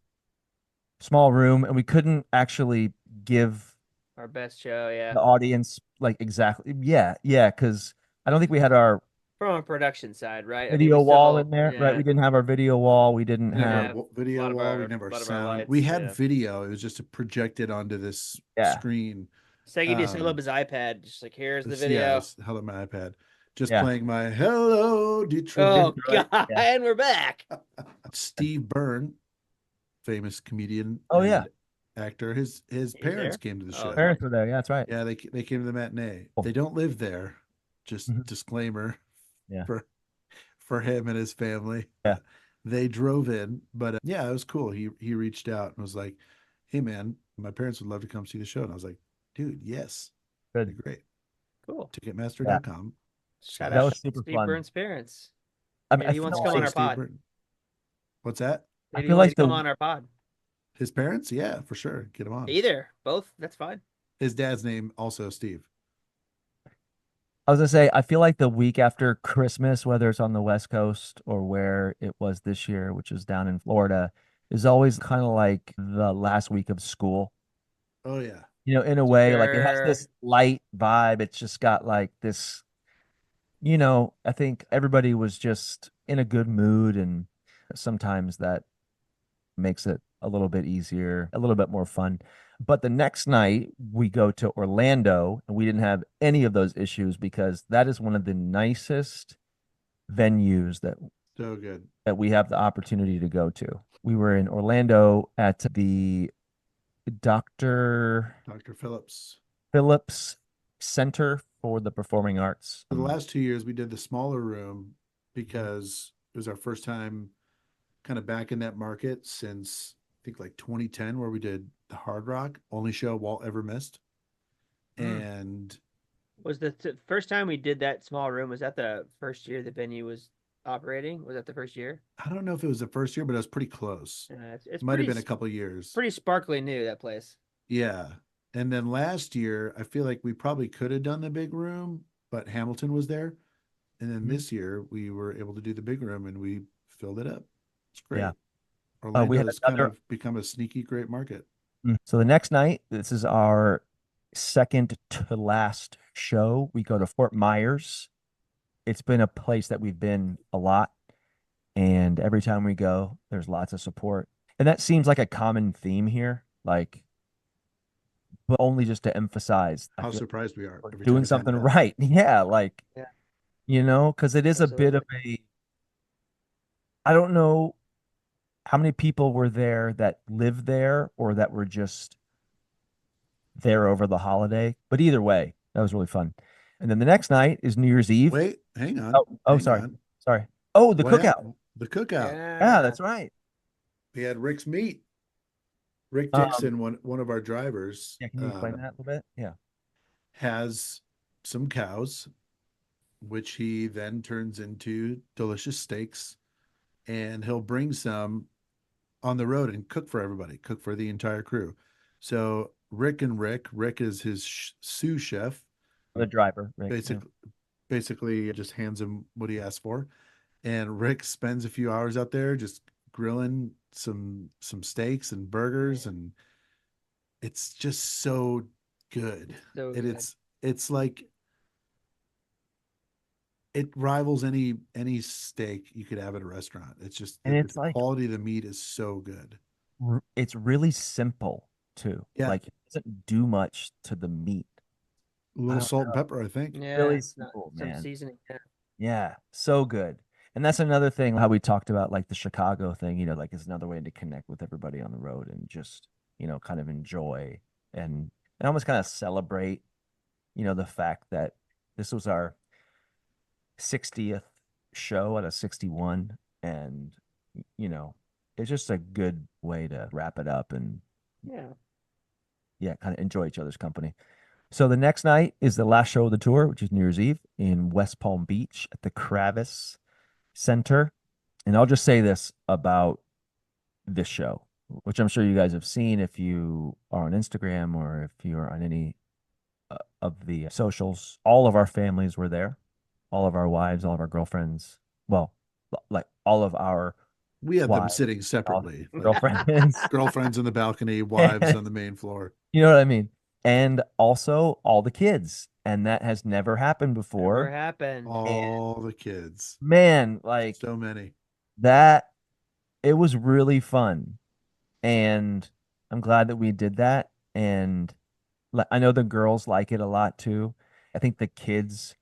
small room, and we couldn't actually give Our best show, yeah. the audience like exactly. Yeah, because I don't think we had our From a production side, right? video we wall still- in there, right? yeah. We didn't have our video wall. We didn't We didn't have have a video lot of wall. We our- didn't have our lot of our sound. lights, We had yeah. video. It was just projected onto this Yeah. screen. Segi just held um, up his iPad, just like here's the This- video. Yeah, I just held up my iPad, just Yeah. playing my "Hello Detroit." Oh Detroit, god, yeah. and we're back. Steve Byrne, famous comedian. Oh, yeah. and actor. His parents there? came to the Oh, show. parents were there. Yeah, that's right. Yeah, they came to the matinee. Cool. They don't live there. Just Mhm. disclaimer. Yeah. For him and his family. Yeah. They drove in, but yeah, it was cool. He reached out and was like, "Hey man, my parents would love to come see the show." And I was like, "Dude, yes, that'd Good. be great." Cool. Ticketmaster.com. Shout That out was super Steve fun. Burns' parents. I mean, Maybe he wants to feel come on like- our pod. Byrne. What's that? Maybe feel he wants like to come the- on our pod. His parents? Yeah, for sure. Get him on. Either, both, that's fine. His dad's name also Steve. I was gonna say, I feel like the week after Christmas, whether it's on the West Coast or where it was this year, which is down in Florida, is always kind of like the last week of school. Oh yeah. You know, in a way, like it has Sure. this light vibe. It's just got like this, I think everybody was just in a good mood, and sometimes that makes it a little bit easier, a little bit more fun. But the next night we go to Orlando, and we didn't have any of those issues because that is one of the nicest venues So good. that we have the opportunity to go to. We were in Orlando at the Dr. Dr. Phillips. Phillips Center for the Performing Arts. For the last 2 years, we did the smaller room because it was our first time kind of back in that market since I think like 2010, where we did the Hard Rock, only show Walt ever missed. And Was the first time we did that small room, was that the first year the venue was operating? Was that the first year? I don't know if it was the first year, but it was pretty close. It's It might have pretty been a couple years. pretty sparkly new, that place. Yeah. And then last year, I feel like we probably could have done the big room, but Hamilton was there. And then Mhm. this year, we were able to do the big room and we filled it up. It's great. Yeah. Orlando we had has kind another- of become a sneaky great market. So the next night, this is our second to last show. We go to Fort Myers. It's been a place that we've been a lot, and every time we go, there's lots of support. And that seems like a common theme here, like, but only just to emphasize I How feel surprised we are. we're every time doing we send something that. right. Yeah, like, Yeah. because it is a bit of a, I don't know how many people were there that live there or that were just there over the holiday. But either way, that was really fun. And then the next night is New Year's Eve. Wait, hang on. Oh, hang sorry. on. Sorry. Oh, the What cookout. happened? The cookout. Yeah, that's right. We had Rick's meat. Rick Um, Dixon, one of our drivers, Yeah, can you explain that a little bit? Yeah. has some cows, which he then turns into delicious steaks, and he'll bring some on the road and cook for everybody, cook for the entire crew. So Rick is his sous chef, The driver. Right. basically just hands him what he asked for, and Rick spends a few hours out there just grilling some steaks and burgers, and it's just so good. So And good. it's like it rivals any steak you could have at a restaurant. It's just And it's the like- quality of the meat is so good. It's really simple too. Yeah. Like it doesn't do much to the meat. A little don't salt and pepper, I think. Yeah, really it's not- simple, some man. seasoning. Yeah. Yeah, so good. And that's another thing how we talked about like the Chicago thing, like it's another way to connect with everybody on the road and just, kind of enjoy and almost kind of celebrate, the fact that this was our 60th show out of 61. And, it's just a good way to wrap it up and Yeah. kind of enjoy each other's company. So the next night is the last show of the tour, which is New Year's Eve in West Palm Beach at the Kravis center. And I'll just say this about this show, which I'm sure you guys have seen if you are on Instagram or if you're on any of the socials. All of our families were there, all of our wives, all of our girlfriends. Well, like all of our We had them wives, sitting all separately, like girlfriends. girlfriends on the balcony, wives on the main floor. You know what I mean? And also all the kids. And that has never happened Never before. happened. All the kids, Man, like so many. that, it was really fun. And I'm glad that we did that. And I know the girls like it a lot too. I think the kids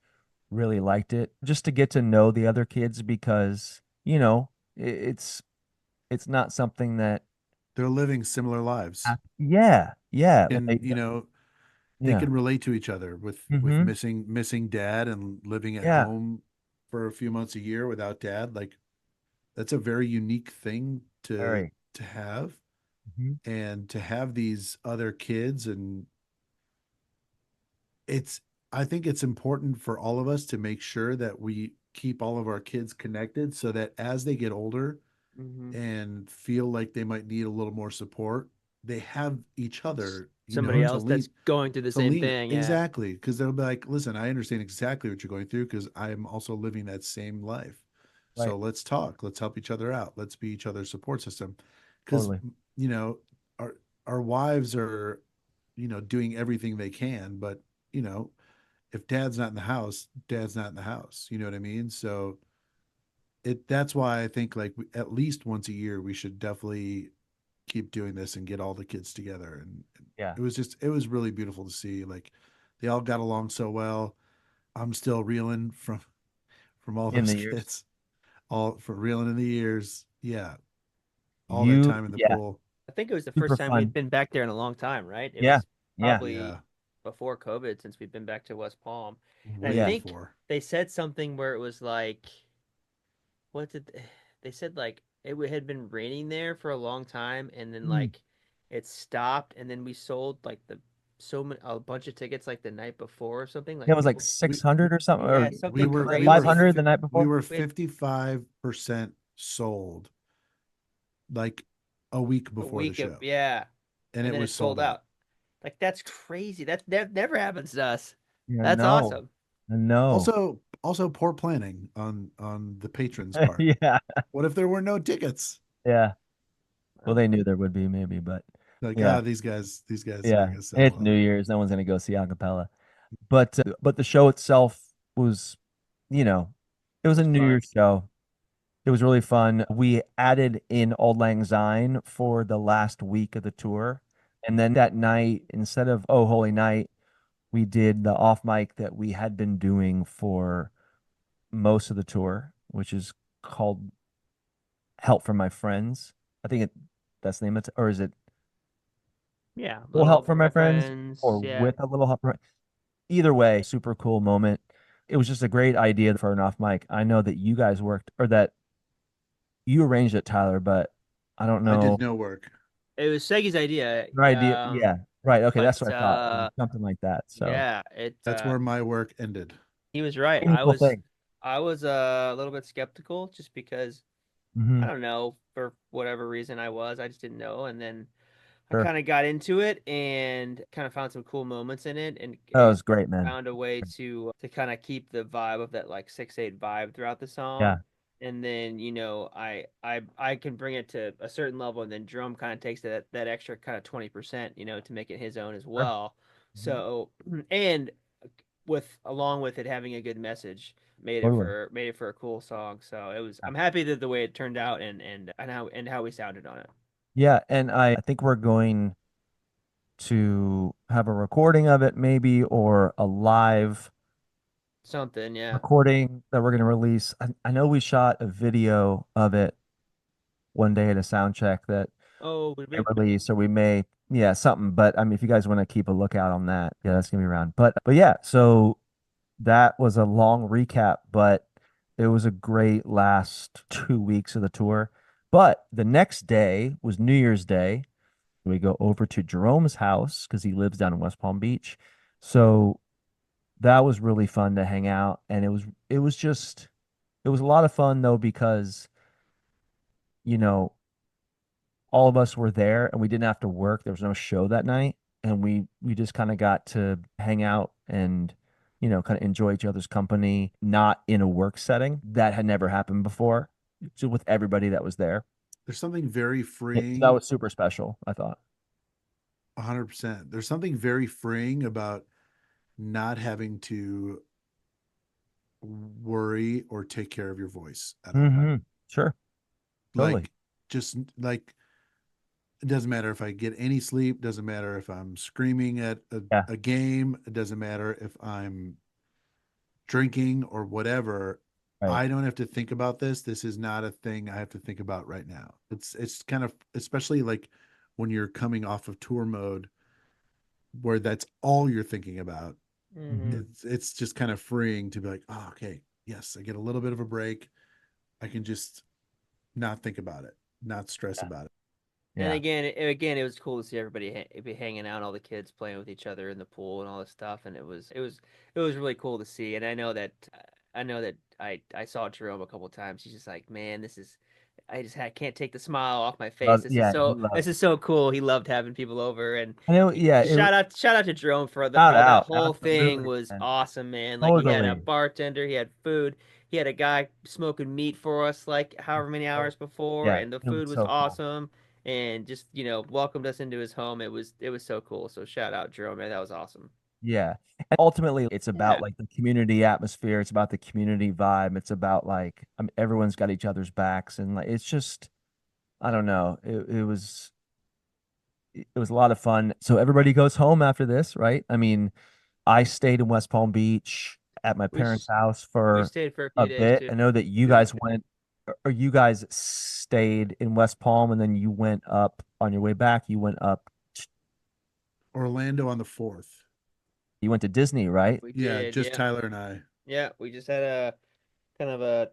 really liked it just to get to know the other kids because, it's not something that, They're living similar lives, yeah, and like, they yeah, can relate to each other with hmm, missing dad and living at yeah, home for a few months a year without dad. Like that's a very unique thing very. to have, Mhm. and to have these other kids. And it's I think it's important for all of us to make sure that we keep all of our kids connected so that as they get older Hmm. and feel like they might need a little more support, they have each other, Somebody to else lean that's going through the same thing. Yeah. exactly, because they'll be like, listen, I understand exactly what you're going through because I'm also living that same life. Right. So let's talk, let's help each other out, let's be each other's support system. Because Totally. you know, our wives are, doing everything they can, but if dad's not in the house, dad's not in the house. You know what I mean? So that's why I think like at least once a year we should definitely keep doing this and get all the kids together. And Yeah. it was really beautiful to see. Like they all got along so well. I'm still reeling from all In those the years. kids, all for reeling in the years. Yeah, all that You, time in the yeah, pool. I think it was the super first time we'd fun. been back there in a long time, right? It Yeah. was Yeah. probably Yeah, before COVID since we've been back to West Palm. And I way Yeah. think before. they said something where it was like, what did they said like had been raining there for a long time and then Mm. like it stopped and then we sold like a bunch of tickets like the night before or something Yeah, like it was like people. We 600 or something, Yeah, or something we were crazy. 500 the night we before. were We had 55% sold like a week a before the week of show, yeah, and and it then was it sold sold out. out. Like that's crazy. That never happens to us. Yeah, That's no, awesome. no. Also poor planning on the patrons part. Yeah. What if there were no tickets? Yeah. Well, Wow. they knew there would be maybe, but Like, yeah. these guys are not Yeah. gonna sell It's well. New Year's. No one's gonna go see acapella. But the show itself was, you know, it was a It's New fun. Year's show. It was really fun. We added in Auld Lang Syne for the last week of the tour. And then that night, instead of Oh Holy Night, we did the off mic that we had been doing for most of the tour, which is called Help from My Friends. I think that's the name of it, or is it Yeah, Little little Help help from from My my Friends friends. or Yeah. With a Little Help from Either way, super cool moment. It was just a great idea for an off mic. I know that you guys worked or that you arranged it, Tyler, but I don't I did know no work. It was Seggy's idea. your idea. Yeah, right. Okay, But that's what I thought. Something like that. So yeah, it That's where my work ended. he was right. meaningful thing. I was a little bit skeptical just because I Hmm. don't know for whatever reason I just didn't know and then I Sure. kind of got into it and kind of found some cool moments in it That and was great, man. found a way to kind of keep the vibe of that like 6/8 vibe throughout the Yeah. song. And then, I can bring it to a certain level and then drum kind of takes that extra kind of 20%, to make it his own as Sure. well. Mhm. So, and with along with it having a good message Totally. made it for a cool song. So Yeah. I'm happy that the way it turned out and how we sounded on it. Yeah, and I think we're going to have a recording of it maybe or a live Something, yeah. recording that we're going to release. I know we shot a video of it one day at a sound check that Oh, would may we? release, or we may, yeah, something. But I mean, if you guys want to keep a lookout on that, yeah, that's gonna be around. But yeah, so that was a long recap, but it was a great last 2 weeks of the tour. But the next day was New Year's Day. We go over to Jerome's house because he lives down in West Palm Beach. So that was really fun to hang out, and it was It was a lot of fun though because, you know, all of us were there and we didn't have to work. There was no show that night, and we just kind of got to hang out and, you know, kind of enjoy each other's company, not in a work setting. That had never happened before. So with everybody that was there. There's something very So freeing. that was super special, I thought. 100%. There's something very freeing about not having to worry or take care of your voice at all. Mm-hmm. Sure. Totally. Like, just like, it doesn't matter if I get any sleep, doesn't matter if I'm screaming at Yeah. a game, it doesn't matter if I'm drinking or whatever. Right. I don't have to think about this. This is not a thing I have to think about right now. It's kind of, especially like when you're coming off of tour mode where that's all you're thinking about. Mhm. It's just kind of freeing to be like, oh, okay, yes, I get a little bit of a break. I can just not think about it, not stress Yeah. about it. And Yeah. again, it was cool to see everybody be hanging out, all the kids playing with each other in the pool and all this stuff, and it was really cool to see. And I know that I saw Jerome a couple times. He's just like, man, this is can't take the smile off my face. Yeah, he This loved is so cool. He loved having people over, and I know, yeah, it shout out to Jerome for shout that out. whole thing Absolutely, was man. awesome, man. Like he had a Totally. bartender, he had food, he had a guy smoking meat for us like however many hours before, Yeah, and the it was food was so cool. awesome, and just welcomed us into his home. It was so cool. So shout out Jerome, man. That was awesome. Yeah. And ultimately, it's about Yeah. like the community atmosphere. It's about the community vibe. It's about like, I mean, everyone's got each other's backs, and like it's just, I don't know. It was a lot of fun. So everybody goes home after this, right? I mean, I stayed in West Palm Beach at my We parents' s- house we for stayed for a a few days bit. too. I know that you Yeah. guys went, or you guys stayed in West Palm, and then you went up on your way back. You went up, Orlando on the 4th. you went to Disney, right? We Yeah, did, just yeah. Tyler and I. Yeah, we just had a kind of a,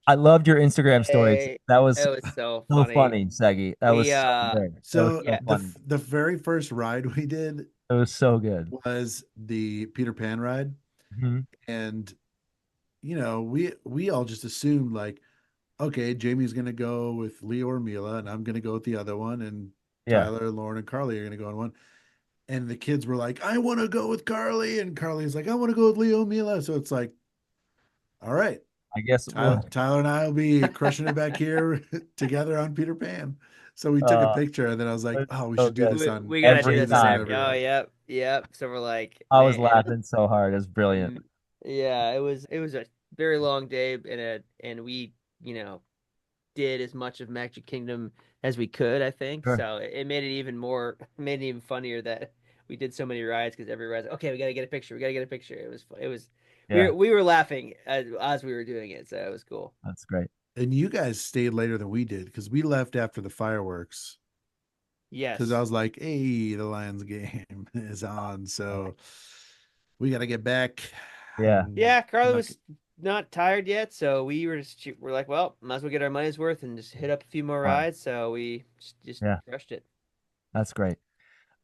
I loved your Instagram stories. hey, That was it was so so funny. funny, Seggy. That was We so good. That was So yeah. so funny. the very first ride we did It was so good. was the Peter Pan ride, Mhm. and we all just assumed like, okay, Jamie's gonna go with Leo or Mila, and I'm gonna go with the other one, and Yeah. Tyler, Lauren, and Carly are gonna go on one. And the kids were like, I want to go with Carly, and Carly's like, I want to go with Leo and Mila. So it's like, all right, I guess Tyler and I will be crushing it back here together on Peter Pan. So we took a uh, picture, and then I was like, it's oh, we so should do good. this on. We gotta do Every this this on on time. every. every Oh, ride. yep. So we're like, I was man, laughing so hard. It was brilliant. yeah, it was a very long day, and we did as much of Magic Kingdom as we could, I think. Sure. So it made it even made it even funnier that we did so many rides because every ride's like, okay, we gotta get a picture. We gotta get a picture. It was Yeah, we were laughing as we were doing it, so it was cool. that's great. And you guys stayed later than we did because we left after the fireworks. Yes. Because I was like, hey, the Lions game is on. So we got to get back. Yeah. Yeah, Carly Not- was not tired yet, so we're like, well, might as well get our money's worth and just hit up a few more Fun. rides. So we just Yeah. crushed it. That's great.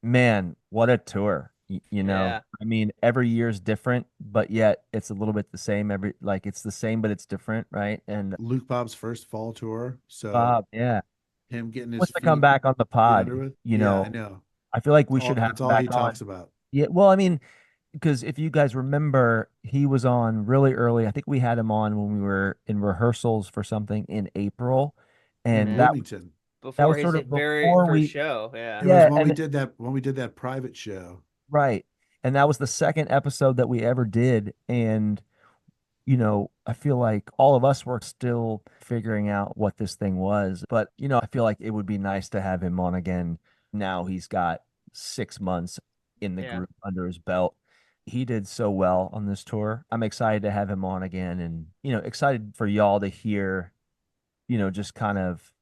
Man, what a tour. You know, Yeah. I mean, every year's different, but yet it's a little bit the same. Like it's the same, but it's different, right? And Luke Bob's first fall tour. So Bob, yeah, him getting his wants to feet come back on the pod. under with. You Yeah, I know, know. I feel like we All- should have that's him all he back on. talks about. Yeah, well, I mean, because if you guys remember, he was on really early. I think we had him on when we were in rehearsals for something in April, and Mhm. Bloomington. that Before was his sort of very before first we, show. Yeah. It yeah, was when we and did that private show. right, and that was the second episode that we ever did, and I feel like all of us were still figuring out what this thing was, but I feel like it would be nice to have him on again. Now he's got 6 months in the Yeah. group under his belt. He did so well on this tour. I'm excited to have him on again, and excited for y'all to hear, just kind of,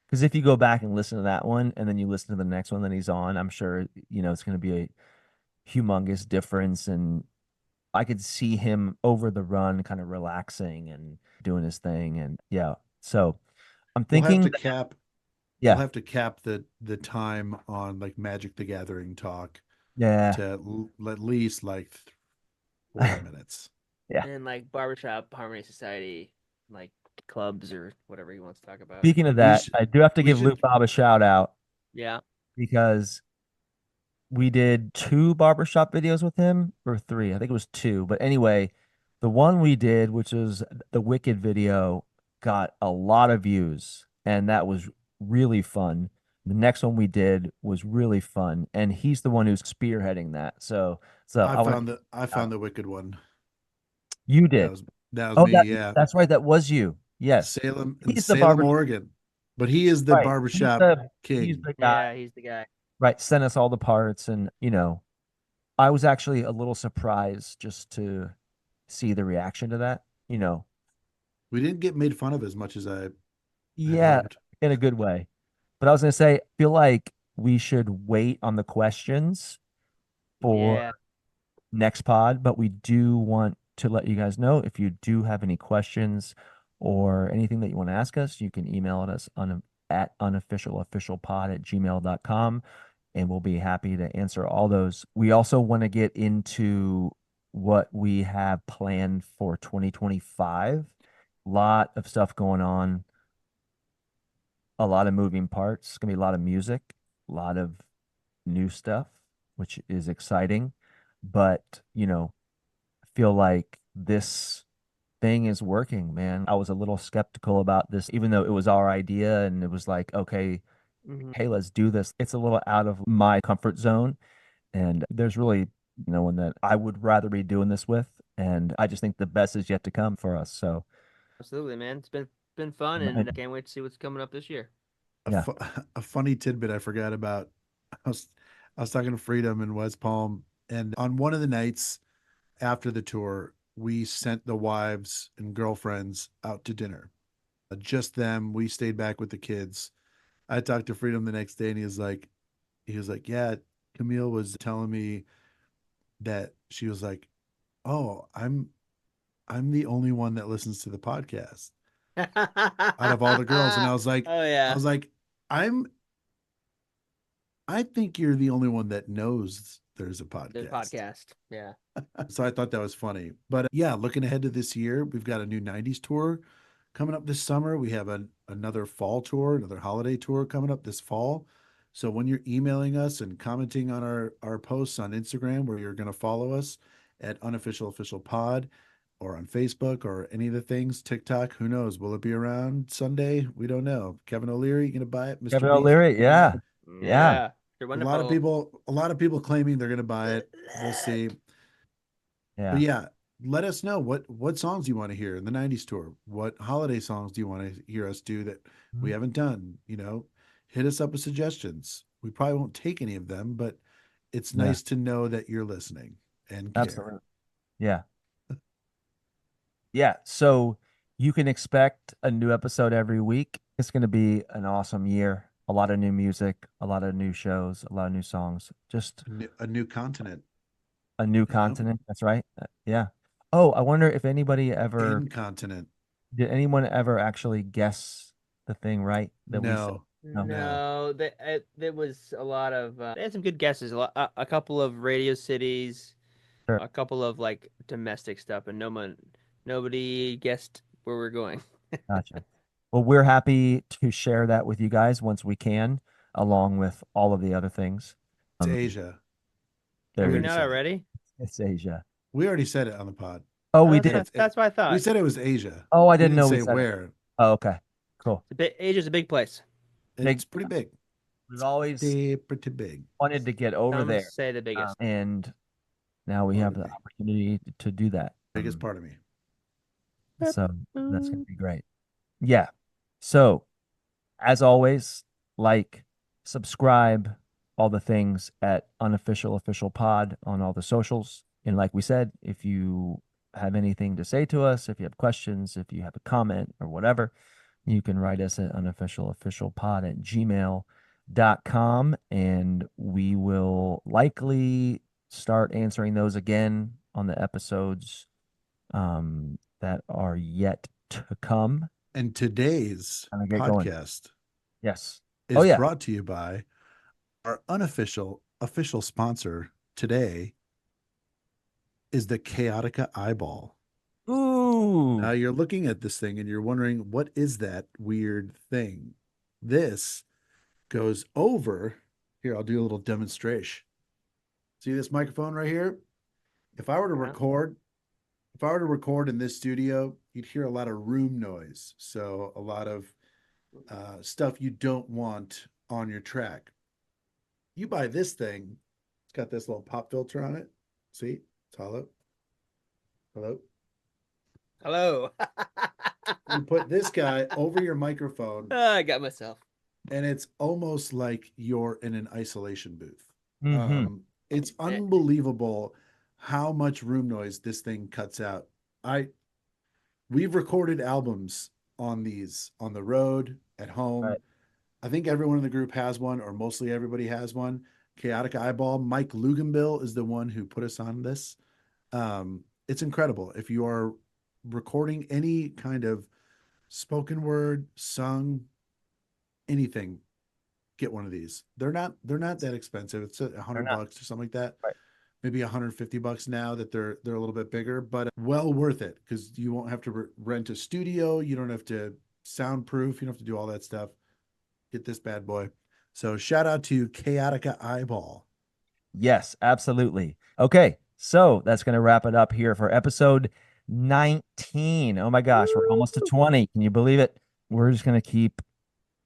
because if you go back and listen to that one and then you listen to the next one that he's on, I'm sure it's going to be a humongous difference. And I could see him over the run kind of relaxing and doing his thing. And yeah, so I'm We'll have thinking, to cap. yeah, We'll have to cap the time on like Magic the Gathering talk yeah, to at least like 40 minutes. yeah, And like Barbershop Harmony Society like clubs or whatever he wants to talk about. Speaking of that, should- I do have to we give should- Luke Bob a shout out Yeah. because we did 2 barbershop videos with him, or 3. I think it was 2. But anyway, the one we did, which was the Wicked video, got a lot of views, and that was really fun. The next one we did was really fun, and he's the one who's spearheading that. So I wanna- found the wicked one. you That did. was that was Oh, me. Yeah, that's right. That was you. Yes. Salem He's the Salem, barber- Oregon. But he is the Right. barbershop He's king. the guy. Yeah, he's the guy. Right. Sent us all the parts, and I was actually a little surprised just to see the reaction to that. We didn't get made fun of as much as I had Yeah, hoped. in a good way. But I was gonna say, I feel like we should wait on the questions for Yeah. next pod, but we do want to let you guys know if you do have any questions or anything that you want to ask us, you can email us at unofficialofficialpod@gmail.com, and we'll be happy to answer all those. We also want to get into what we have planned for 2025. Lot of stuff going on, a lot of moving parts. It's gonna be a lot of music, a lot of new stuff, which is exciting. But, I feel like this thing is working, man. I was a little skeptical about this, even though it was our idea and it was like, okay, Mhm. hey, let's do this. It's a little out of my comfort zone. And there's really no one that I would rather be doing this with. And I just think the best is yet to come for us. So, Absolutely, man. It's been fun, Right. and I can't wait to see what's coming up this year. Yeah. A funny tidbit I forgot about. I was talking to Freedom in West Palm, and on one of the nights after the tour, we sent the wives and girlfriends out to dinner. Just them. We stayed back with the kids. I talked to Freedom the next day, and he was like, yeah, Camille was telling me that she was like, oh, I'm the only one that listens to the podcast out of all the girls. And I was like, oh yeah, I'm I think you're the only one that knows there's a the podcast. podcast. Yeah. So I thought that was funny. But yeah, looking ahead to this year, we've got a new 90s tour coming up this summer. We have another fall tour, another holiday tour coming up this fall. So when you're emailing us and commenting on our posts on Instagram, where you're going to follow us at Unofficial Official Pod, or on Facebook or any of the things, TikTok, who knows? Will it be around Sunday? We don't know. Kevin O'Leary, you gonna buy it? Mr. Kevin Beast? O'Leary, yeah. Yeah. They're A lot of people claiming they're gonna buy it. We'll see. Yeah. But yeah, let us know what songs you want to hear in the 90s tour. What holiday songs do you want to hear us do that we haven't done? Hit us up with suggestions. We probably won't take any of them, but it's Yeah. nice to know that you're listening and care. Absolutely. Yeah. Yeah. So you can expect a new episode every week. It's going to be an awesome year. A lot of new music, a lot of new shows, a lot of new songs. Just A new continent. a new continent. That's right. Yeah. Oh, I wonder if anybody ever Incontinent. did anyone ever actually guess the thing right that we said? No. No. No, there was a lot of they had some good guesses. A couple of radio cities, Sure. a couple of like domestic stuff, and nobody guessed where we're going. Gotcha. Well, we're happy to share that with you guys once we can, along with all of the other things. It's Asia. There Are we we already not said it. already? It's Asia. We already said it on the pod. Oh, we that's did. That's what I thought. We said it was Asia. Oh, I We didn't know we say said it. where. Oh, okay. Cool. Asia's a big place. Big- It's pretty big. We've always Pretty big. wanted to get over Some there, say the biggest. and now we have the Wanted to be. opportunity to do that. Biggest part of me. So that's going to be great. Yeah. So, as always, like, subscribe, all the things at Unofficial Official Pod on all the socials. And like we said, if you have anything to say to us, if you have questions, if you have a comment or whatever, you can write us at unofficialofficialpod@gmail.com, and we will likely start answering those again on the episodes that are yet to come. And today's Kinda get going. podcast Yes. is Oh, yeah. brought to you by our unofficial official sponsor today is the Chaotica Eyeball. Ooh. Ooh. Now you're looking at this thing and you're wondering, what is that weird thing? This goes over here. I'll do a little demonstration. See this microphone right here? If I were to Yeah. record in this studio, you'd hear a lot of room noise. So a lot of stuff you don't want on your track. You buy this thing, it's got this little pop filter on it. See, it's hollow. Hello. Hello. You put this guy over your microphone, I got myself. and it's almost like you're in an isolation booth. Mhm. It's unbelievable how much room noise this thing cuts out. We've recorded albums on these on the road, at home. Right. I think everyone in the group has one, or mostly everybody has one. Chaotic Eyeball, Mike Luganbill is the one who put us on this. It's incredible. If you are recording any kind of spoken word, sung, anything, get one of these. They're not that expensive. It's $100 or something like that. Right. Maybe $150 now that they're a little bit bigger, but well worth it because you won't have to rent a studio. You don't have to soundproof. You don't have to do all that stuff. Get this bad boy. So shout out to Chaotica Eyeball. Yes, absolutely. Okay, so that's going to wrap it up here for episode 19. Oh my gosh, we're almost to 20. Can you believe it? We're just going to keep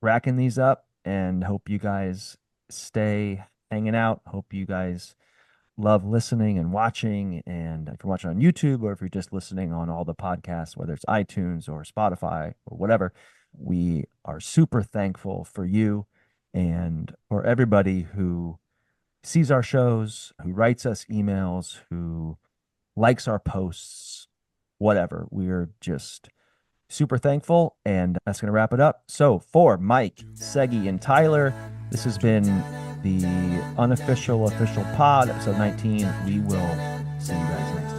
racking these up and hope you guys stay hanging out. Hope you guys love listening and watching. And if you're watching on YouTube or if you're just listening on all the podcasts, whether it's iTunes or Spotify or whatever, we are super thankful for you and for everybody who sees our shows, who writes us emails, who likes our posts, whatever. We're just super thankful. And that's going to wrap it up. So for Mike, Segi, and Tyler, this has been the unofficial official pod, episode 19. We will see you guys next time.